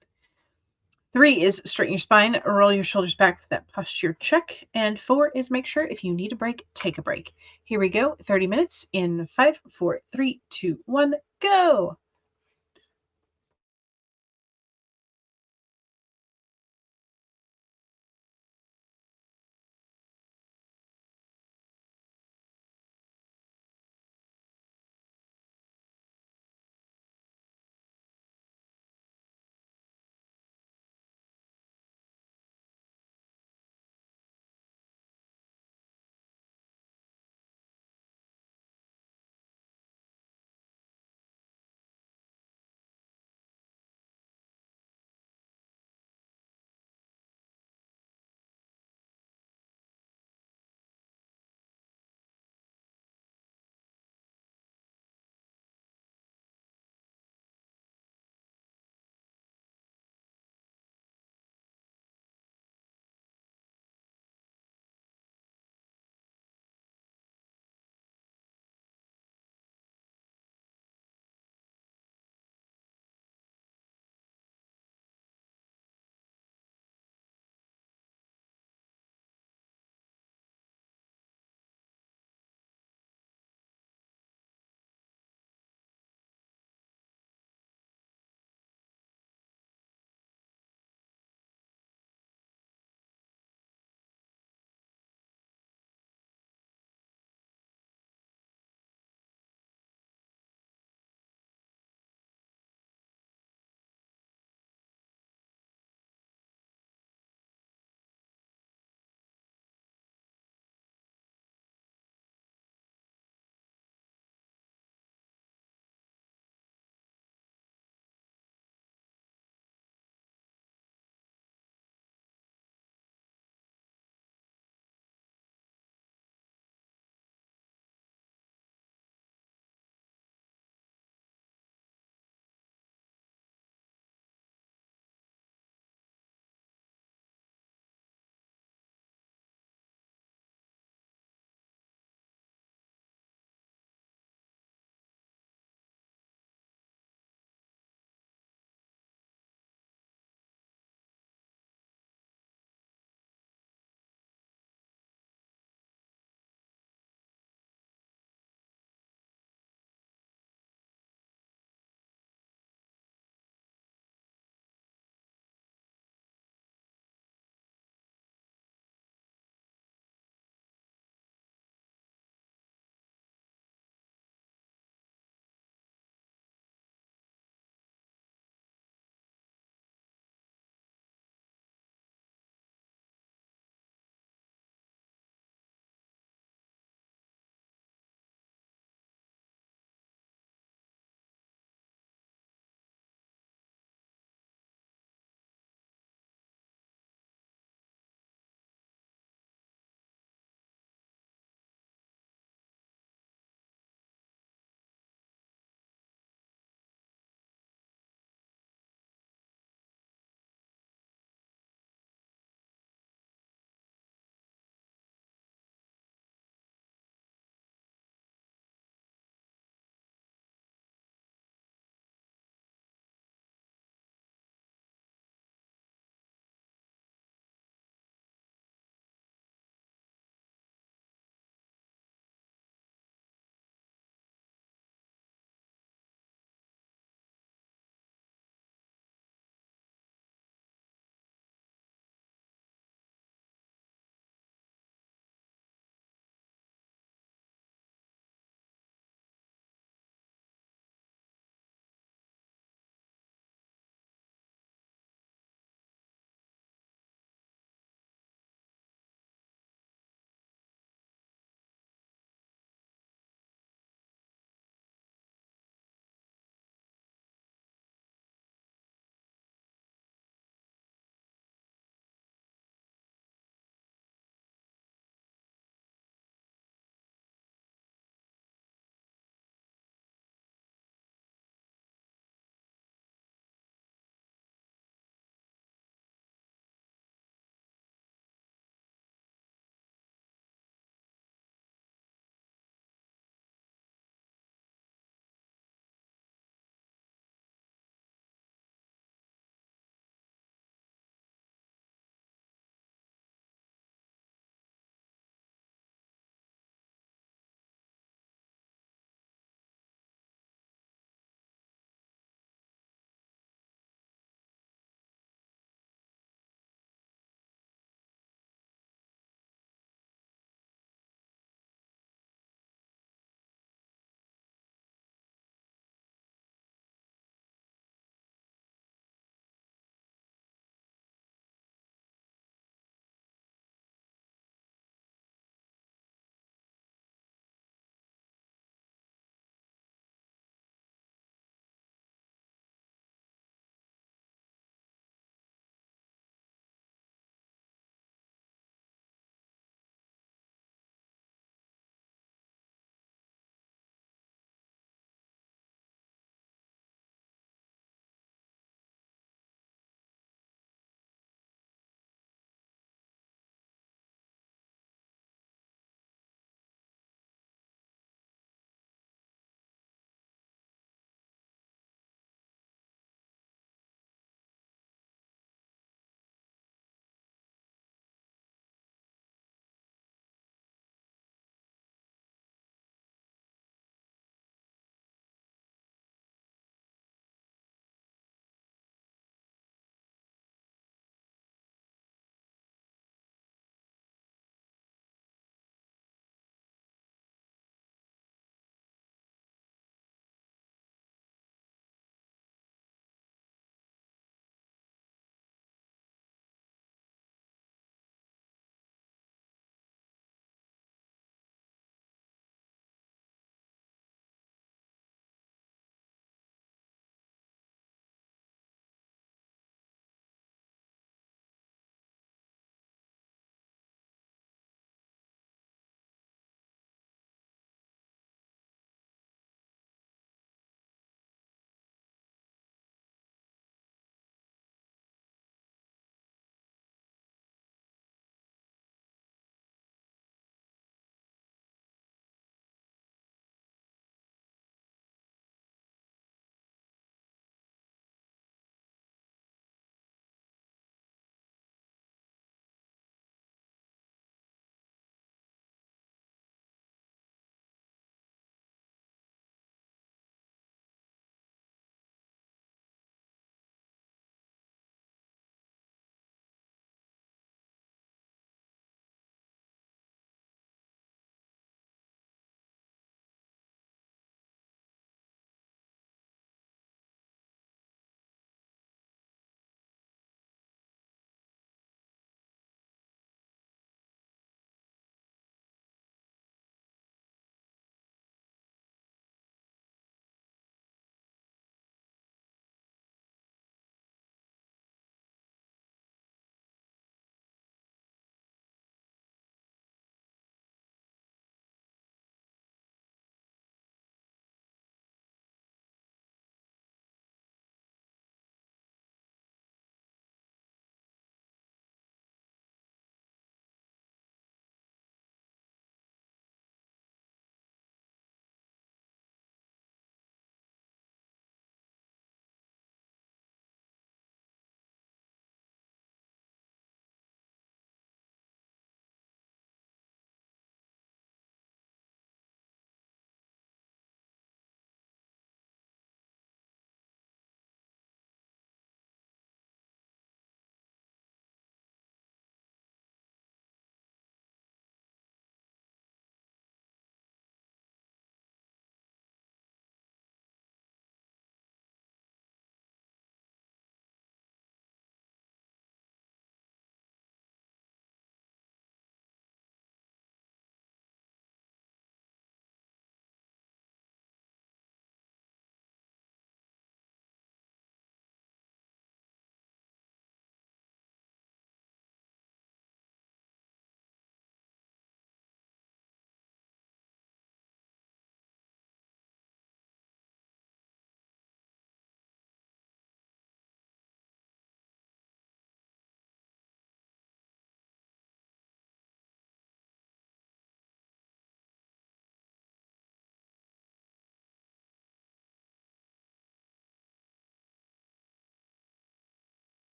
3 is straighten your spine, roll your shoulders back for that posture check. And 4 is make sure if you need a break, take a break. Here we go. 30 minutes in 5, 4, 3, 2, 1, go.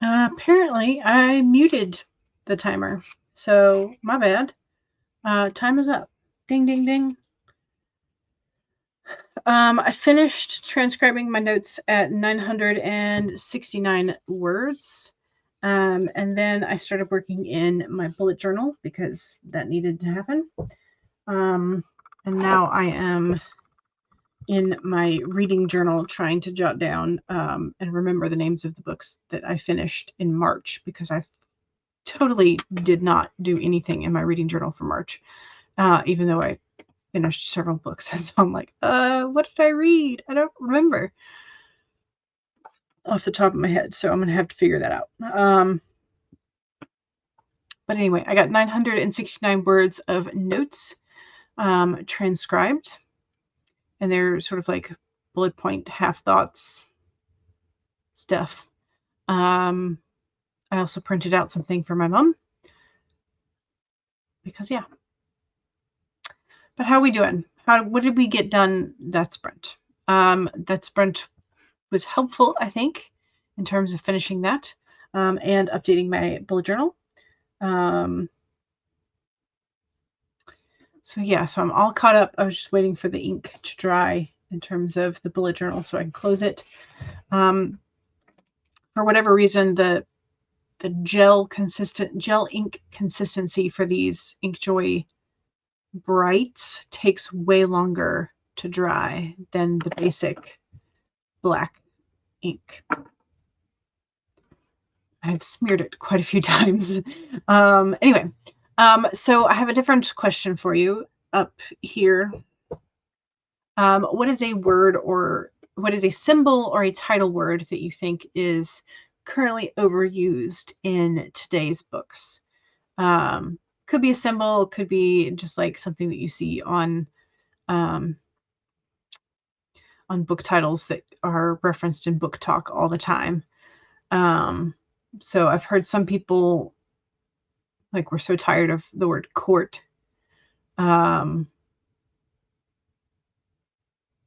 Apparently, I muted the timer, so my bad. Time is up. Ding, ding, ding. I finished transcribing my notes at 969 words. And then I started working in my bullet journal because that needed to happen. And now I am in my reading journal trying to jot down and remember the names of the books that I finished in March, because I totally did not do anything in my reading journal for March, even though I finished several books. And so I'm like, what did I read? I don't remember off the top of my head. So I'm going to have to figure that out. But anyway, I got 969 words of notes transcribed. And they're sort of like bullet point, half thoughts stuff. I also printed out something for my mom. Because, yeah. But how are we doing? What did we get done that sprint? That sprint was helpful, I think, in terms of finishing that and updating my bullet journal. So yeah, so I'm all caught up. I was just waiting for the ink to dry in terms of the bullet journal so I can close it. For whatever reason, the gel ink consistency for these Inkjoy Brights takes way longer to dry than the basic black ink. I've smeared it quite a few times. Anyway, so I have a different question for you up here. What is a word, or what is a symbol or a title word that you think is currently overused in today's books? Could be a symbol, could be just like something that you see on book titles that are referenced in book talk all the time. So I've heard some people, like, we're so tired of the word court, or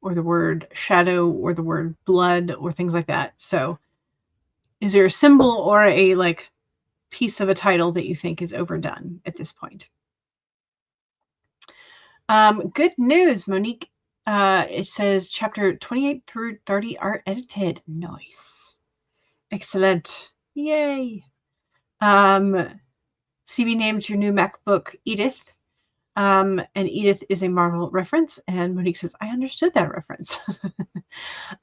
the word shadow, or the word blood, or things like that. So is there a symbol or a like piece of a title that you think is overdone at this point? Good news, Monique. It says chapter 28 through 30 are edited. Nice. Excellent. Yay. CB named your new MacBook Edith. And Edith is a Marvel reference. And Monique says, I understood that reference.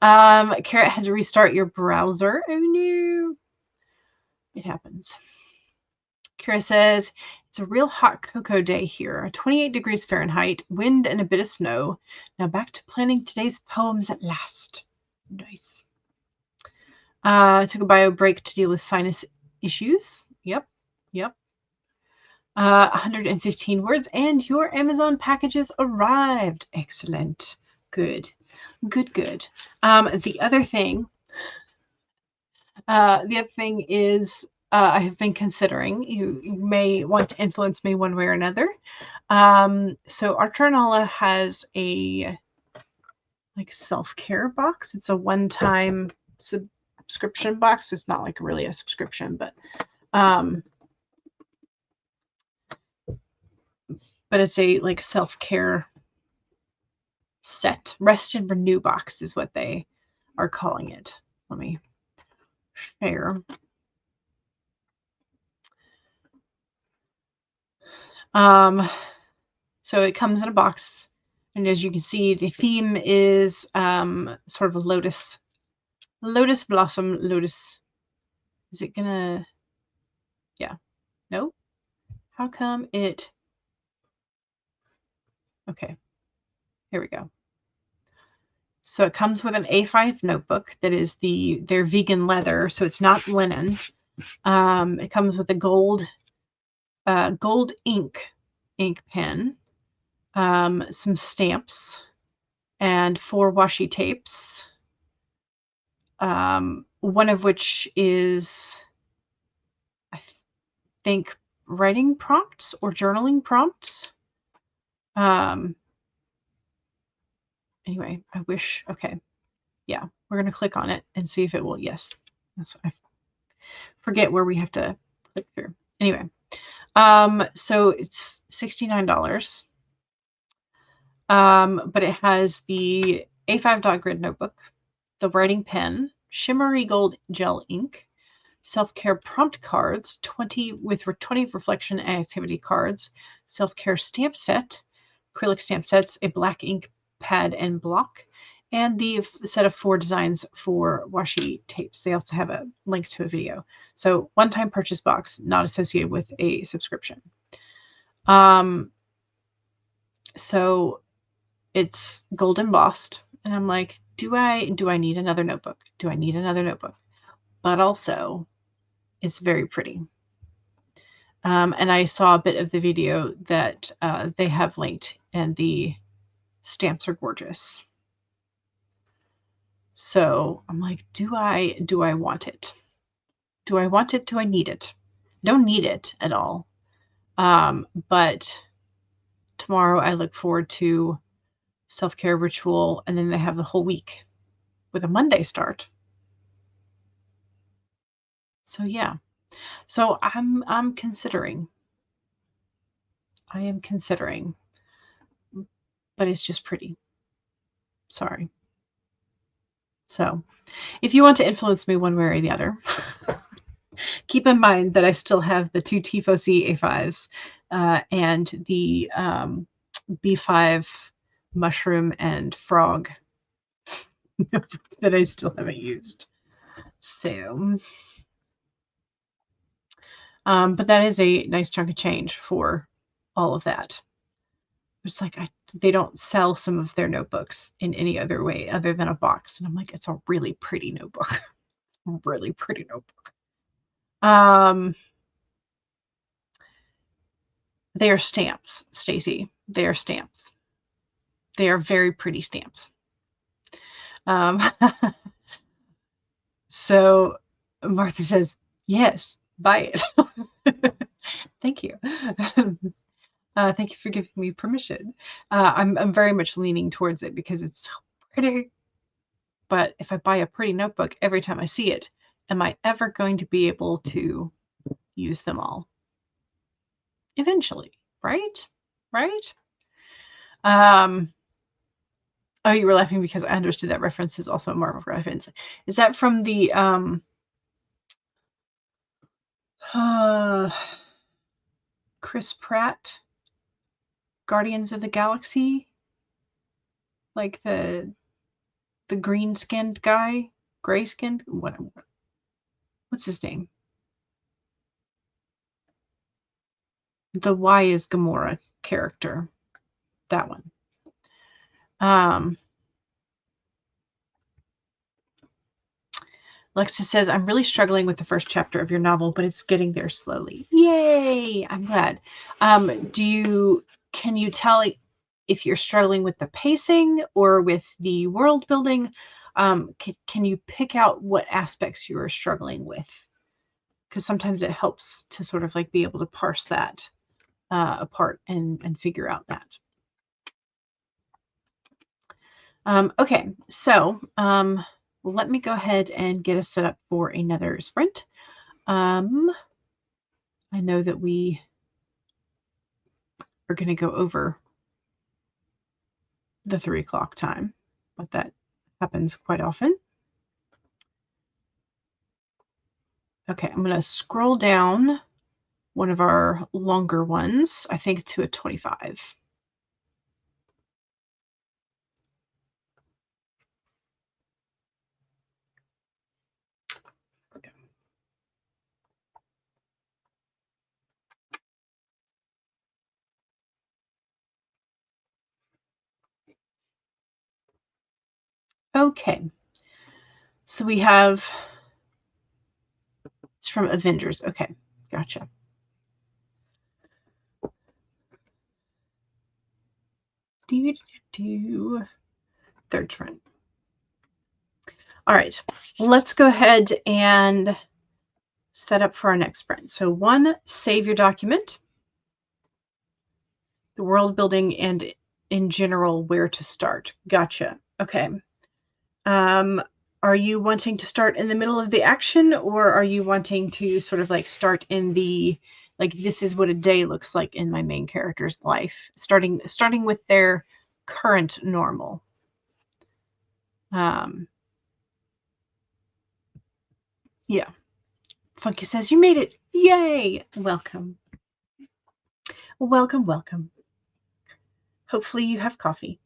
Carrot had to restart your browser. Oh no. It happens. Kira says, it's a real hot cocoa day here. 28 degrees Fahrenheit, wind and a bit of snow. Now back to planning today's poems at last. Nice. Took a bio break to deal with sinus issues. Yep. 115 words, and your Amazon packages arrived. Excellent. Good. The other thing is, I have been considering, you may want to influence me one way or another. So Artranola has a like self-care box. It's a one-time subscription box. It's not like really a subscription, but it's a like self-care set. Rest and Renew box is what they are calling it. Let me share. So it comes in a box, and as you can see, the theme is sort of a lotus blossom. Lotus. Is it gonna? Yeah. No. How come it? Okay. Here we go. So it comes with an A5 notebook that is their vegan leather, so it's not linen. It comes with a gold ink pen, some stamps, and 4 washi tapes. One of which is, I think, writing prompts or journaling prompts. Anyway, I wish. Okay. Yeah, we're going to click on it and see if it will. Yes. That's what I forget where we have to click through. Anyway, so it's $69. But it has the A5 dot grid notebook, the writing pen, shimmery gold gel ink, self-care prompt cards, 20 reflection and activity cards, self-care stamp set, acrylic stamp sets, a black ink pad and block, and the set of 4 designs for washi tapes. They also have a link to a video. So one-time purchase box, not associated with a subscription. So it's gold embossed, and I'm like, do I need another notebook? Do I need another notebook? But also, it's very pretty. And I saw a bit of the video that they have linked, and the stamps are gorgeous. So I'm like, do I want it? Do I want it? Do I need it? I don't need it at all. But tomorrow I look forward to self-care ritual, and then they have the whole week with a Monday start. So yeah. So I'm considering. I am considering. But it's just pretty. Sorry. So, if you want to influence me one way or the other, keep in mind that I still have the 2 Tifosi A5s and the B5 mushroom and frog that I still haven't used. So, but that is a nice chunk of change for all of that. It's like they don't sell some of their notebooks in any other way other than a box. And I'm like, it's a really pretty notebook. Really pretty notebook. They are stamps, Stacy. They are stamps. They are very pretty stamps. So Martha says, yes, buy it. Thank you. Thank you for giving me permission. I'm very much leaning towards it because it's so pretty. But if I buy a pretty notebook every time I see it, am I ever going to be able to use them all? Eventually, right? Right? Oh, you were laughing because I understood that reference is also a Marvel reference. Is that from the Chris Pratt Guardians of the Galaxy? Like the green-skinned guy? Gray-skinned? What's his name? The Y is Gamora character. That one. Lexa says, I'm really struggling with the first chapter of your novel, but it's getting there slowly. Yay! I'm glad. Can you tell if you're struggling with the pacing or with the world building? Can you pick out what aspects you are struggling with? Because sometimes it helps to sort of like be able to parse that apart and figure out that. Okay, so let me go ahead and get us set up for another sprint. I know that we are going to go over the 3 o'clock time, but that happens quite often. Okay, I'm going to scroll down one of our longer ones, I think to a 25. Okay, so we have, it's from Avengers. Okay, gotcha. Third sprint. All right, let's go ahead and set up for our next sprint. So 1, save your document, the world building, and in general, where to start. Gotcha. Okay. Are you wanting to start in the middle of the action, or are you wanting to sort of like start in the, like, this is what a day looks like in my main character's life, starting with their current normal? Yeah. Funky says, you made it. Yay. Welcome. Welcome, welcome. Hopefully you have coffee.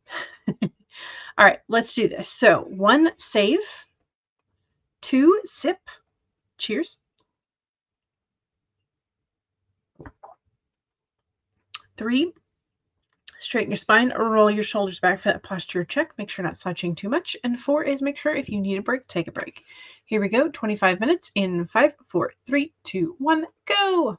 All right, let's do this. So 1, save. 2, sip. Cheers. 3, straighten your spine, roll your shoulders back for that posture check. Make sure not slouching too much. And 4 is make sure if you need a break, take a break. Here we go. 25 minutes in 5, 4, 3, 2, 1, go.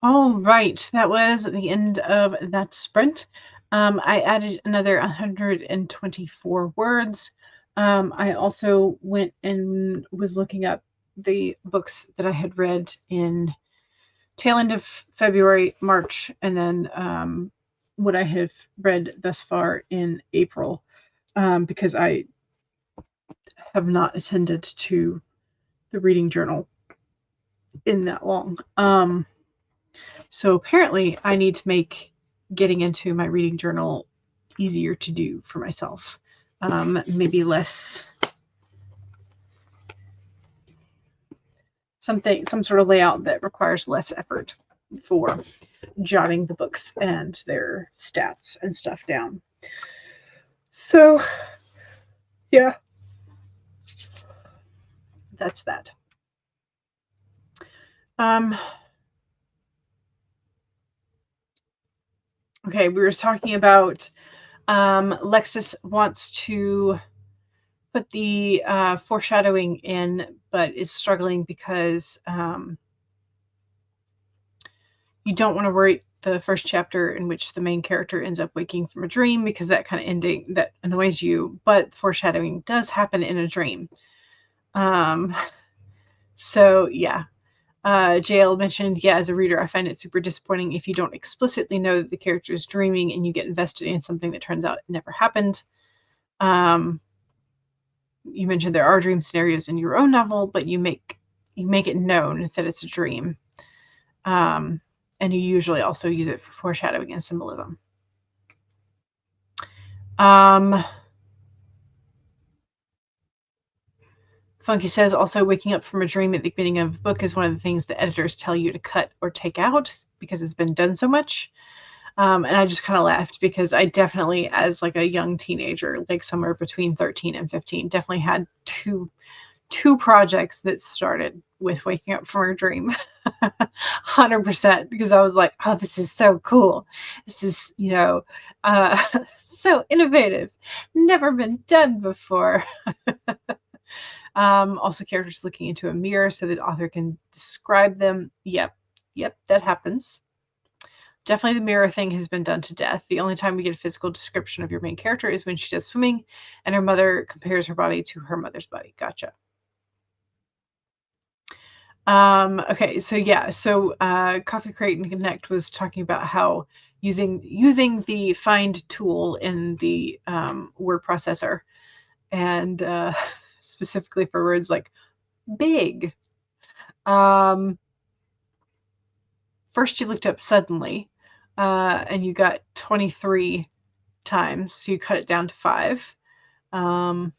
All right, that was the end of that sprint. I added another 124 words. I also went and was looking up the books that I had read in tail end of February, March, and then what I have read thus far in April, because I have not attended to the reading journal in that long. So apparently, I need to make getting into my reading journal easier to do for myself. Maybe less some sort of layout that requires less effort for jotting the books and their stats and stuff down. So, yeah, that's that. Um, okay, we were talking about Lexus wants to put the foreshadowing in, but is struggling because you don't want to write the first chapter in which the main character ends up waking from a dream, because that kind of ending that annoys you. But foreshadowing does happen in a dream. Um, so yeah. JL mentioned, yeah, as a reader, I find it super disappointing if you don't explicitly know that the character is dreaming and you get invested in something that turns out never happened. You mentioned there are dream scenarios in your own novel, but you make it known that it's a dream. And you usually also use it for foreshadowing and symbolism. Funky says also waking up from a dream at the beginning of a book is one of the things the editors tell you to cut or take out because it's been done so much. And I just kind of laughed because I definitely, as like a young teenager, like somewhere between 13 and 15, definitely had two projects that started with waking up from a dream. 100%, because I was like, oh, this is so cool. This is, so innovative. Never been done before. Also, characters looking into a mirror so the author can describe them. Yep, that happens. Definitely the mirror thing has been done to death. The only time we get a physical description of your main character is when she does swimming and her mother compares her body to her mother's body. Gotcha. Okay, so yeah, so Coffee Crate and Connect was talking about how using the find tool in the word processor, and specifically for words like big. First you looked up suddenly, and you got 23 times, so you cut it down to 5. But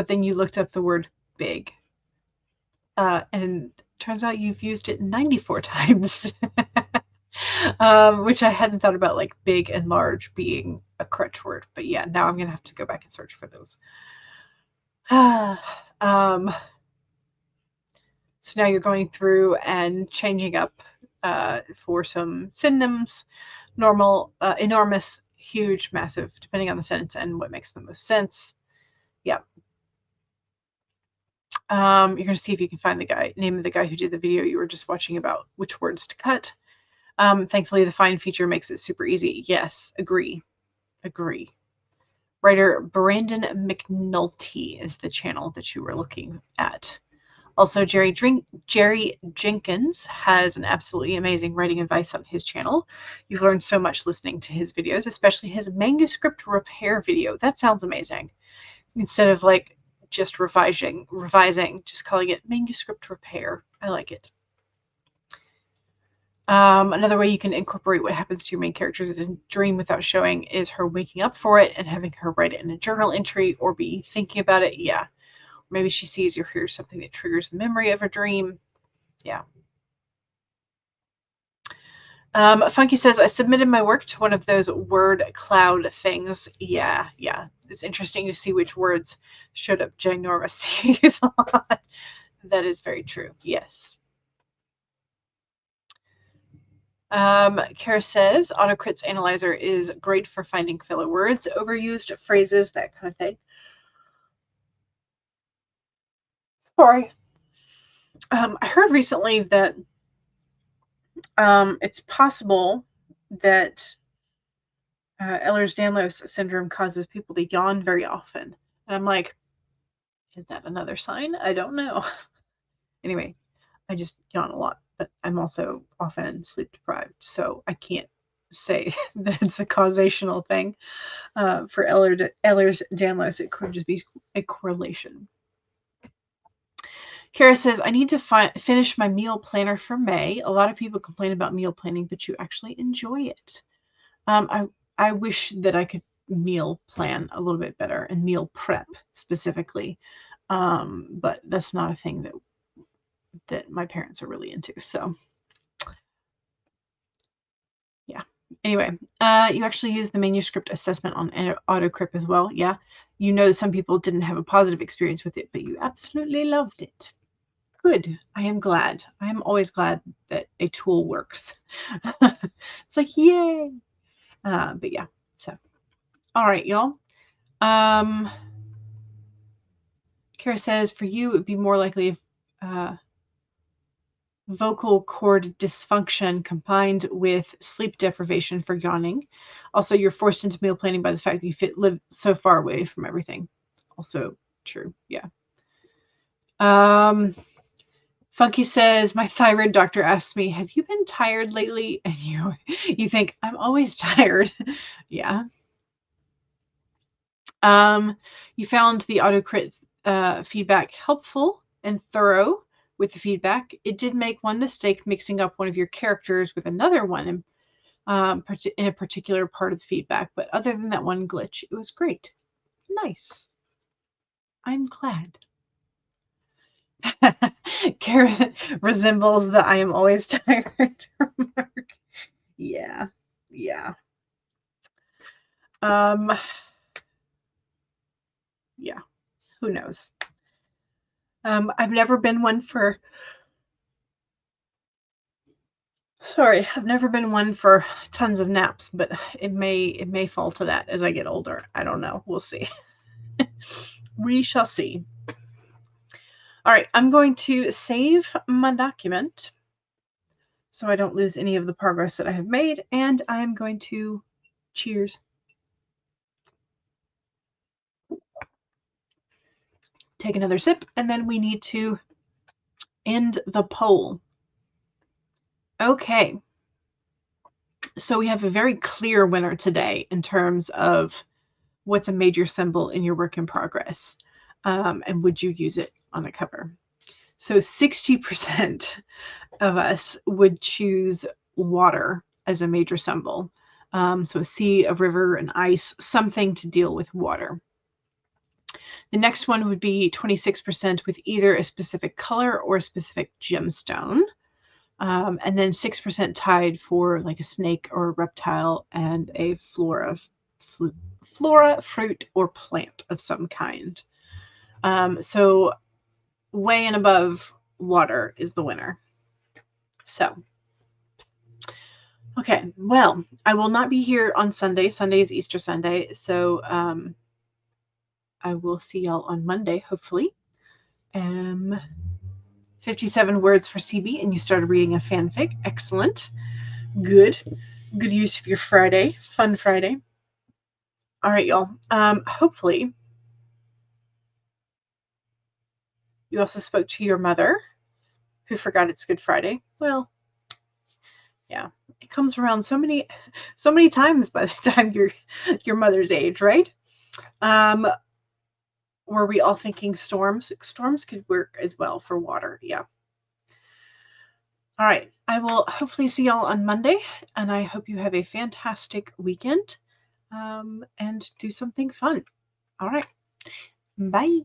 then you looked up the word big, and turns out you've used it 94 times. Which I hadn't thought about, like big and large being a crutch word. But yeah, now I'm going to have to go back and search for those. So now you're going through and changing up for some synonyms: normal, enormous, huge, massive, depending on the sentence and what makes the most sense. Yeah. You're going to see if you can find the name of the guy who did the video you were just watching about which words to cut. Thankfully, the find feature makes it super easy. Yes, agree. Writer Brandon McNulty is the channel that you were looking at. Also, Jerry Jenkins has an absolutely amazing writing advice on his channel. You've learned so much listening to his videos, especially his manuscript repair video. That sounds amazing. Instead of like just revising, just calling it manuscript repair. I like it. Another way you can incorporate what happens to your main characters in a dream without showing is her waking up for it and having her write it in a journal entry or be thinking about it. Yeah. Maybe she sees or hears something that triggers the memory of a dream. Yeah. Funky says, I submitted my work to one of those word cloud things. Yeah. It's interesting to see which words showed up ginormous to use a lot. That is very true. Yes. Kara says, AutoCrit's Analyzer is great for finding filler words, overused phrases, that kind of thing. Sorry. I heard recently that It's possible that Ehlers-Danlos syndrome causes people to yawn very often. And I'm like, is that another sign? I don't know. Anyway, I just yawn a lot, but I'm also often sleep deprived, so I can't say that it's a causational thing. For Ehlers-Danlos, it could just be a correlation. Kara says, I need to finish my meal planner for May. A lot of people complain about meal planning, but you actually enjoy it. I wish that I could meal plan a little bit better and meal prep specifically. But that's not a thing that my parents are really into. So yeah. Anyway, you actually use the manuscript assessment on AutoCrypt as well. Yeah. You know, some people didn't have a positive experience with it, but you absolutely loved it. Good. I am glad. I am always glad that a tool works. It's like, yay. But yeah, so. All right, y'all. Kara says, for you, it would be more likely if vocal cord dysfunction combined with sleep deprivation for yawning. Also, you're forced into meal planning by the fact that you live so far away from everything. Also true, yeah. Funky says, my thyroid doctor asked me, have you been tired lately? And you think, I'm always tired. Yeah. You found the AutoCrit feedback helpful and thorough with the feedback. It did make one mistake mixing up one of your characters with another one in a particular part of the feedback. But other than that one glitch, it was great. Nice. I'm glad. Karen resembles the I am always tired remark. Yeah. Yeah. Yeah. Who knows? I've never been one for I've never been one for tons of naps, but it may fall to that as I get older. I don't know. We'll see. We shall see. All right, I'm going to save my document so I don't lose any of the progress that I have made, and I'm going to cheers. Take another sip, and then we need to end the poll. Okay. So we have a very clear winner today in terms of what's a major symbol in your work in progress, and would you use it on a cover? So 60% of us would choose water as a major symbol. So a sea, a river, an ice, something to deal with water. The next one would be 26% with either a specific color or a specific gemstone. And then 6% tied for like a snake or a reptile and a flora, fruit, or plant of some kind. So way and above water is the winner. So, okay, well, I will not be here on Sunday. Sunday is Easter Sunday. So I will see y'all on Monday, hopefully. 57 words for CB, and you started reading a fanfic. Excellent. Good use of your Friday. Fun Friday. All right, y'all. Hopefully you also spoke to your mother who forgot it's Good Friday. Well, yeah, it comes around so many times by the time you're your mother's age, right? Were we all thinking storms? Storms could work as well for water. Yeah. All right. I will hopefully see y'all on Monday, and I hope you have a fantastic weekend and do something fun. All right. Bye.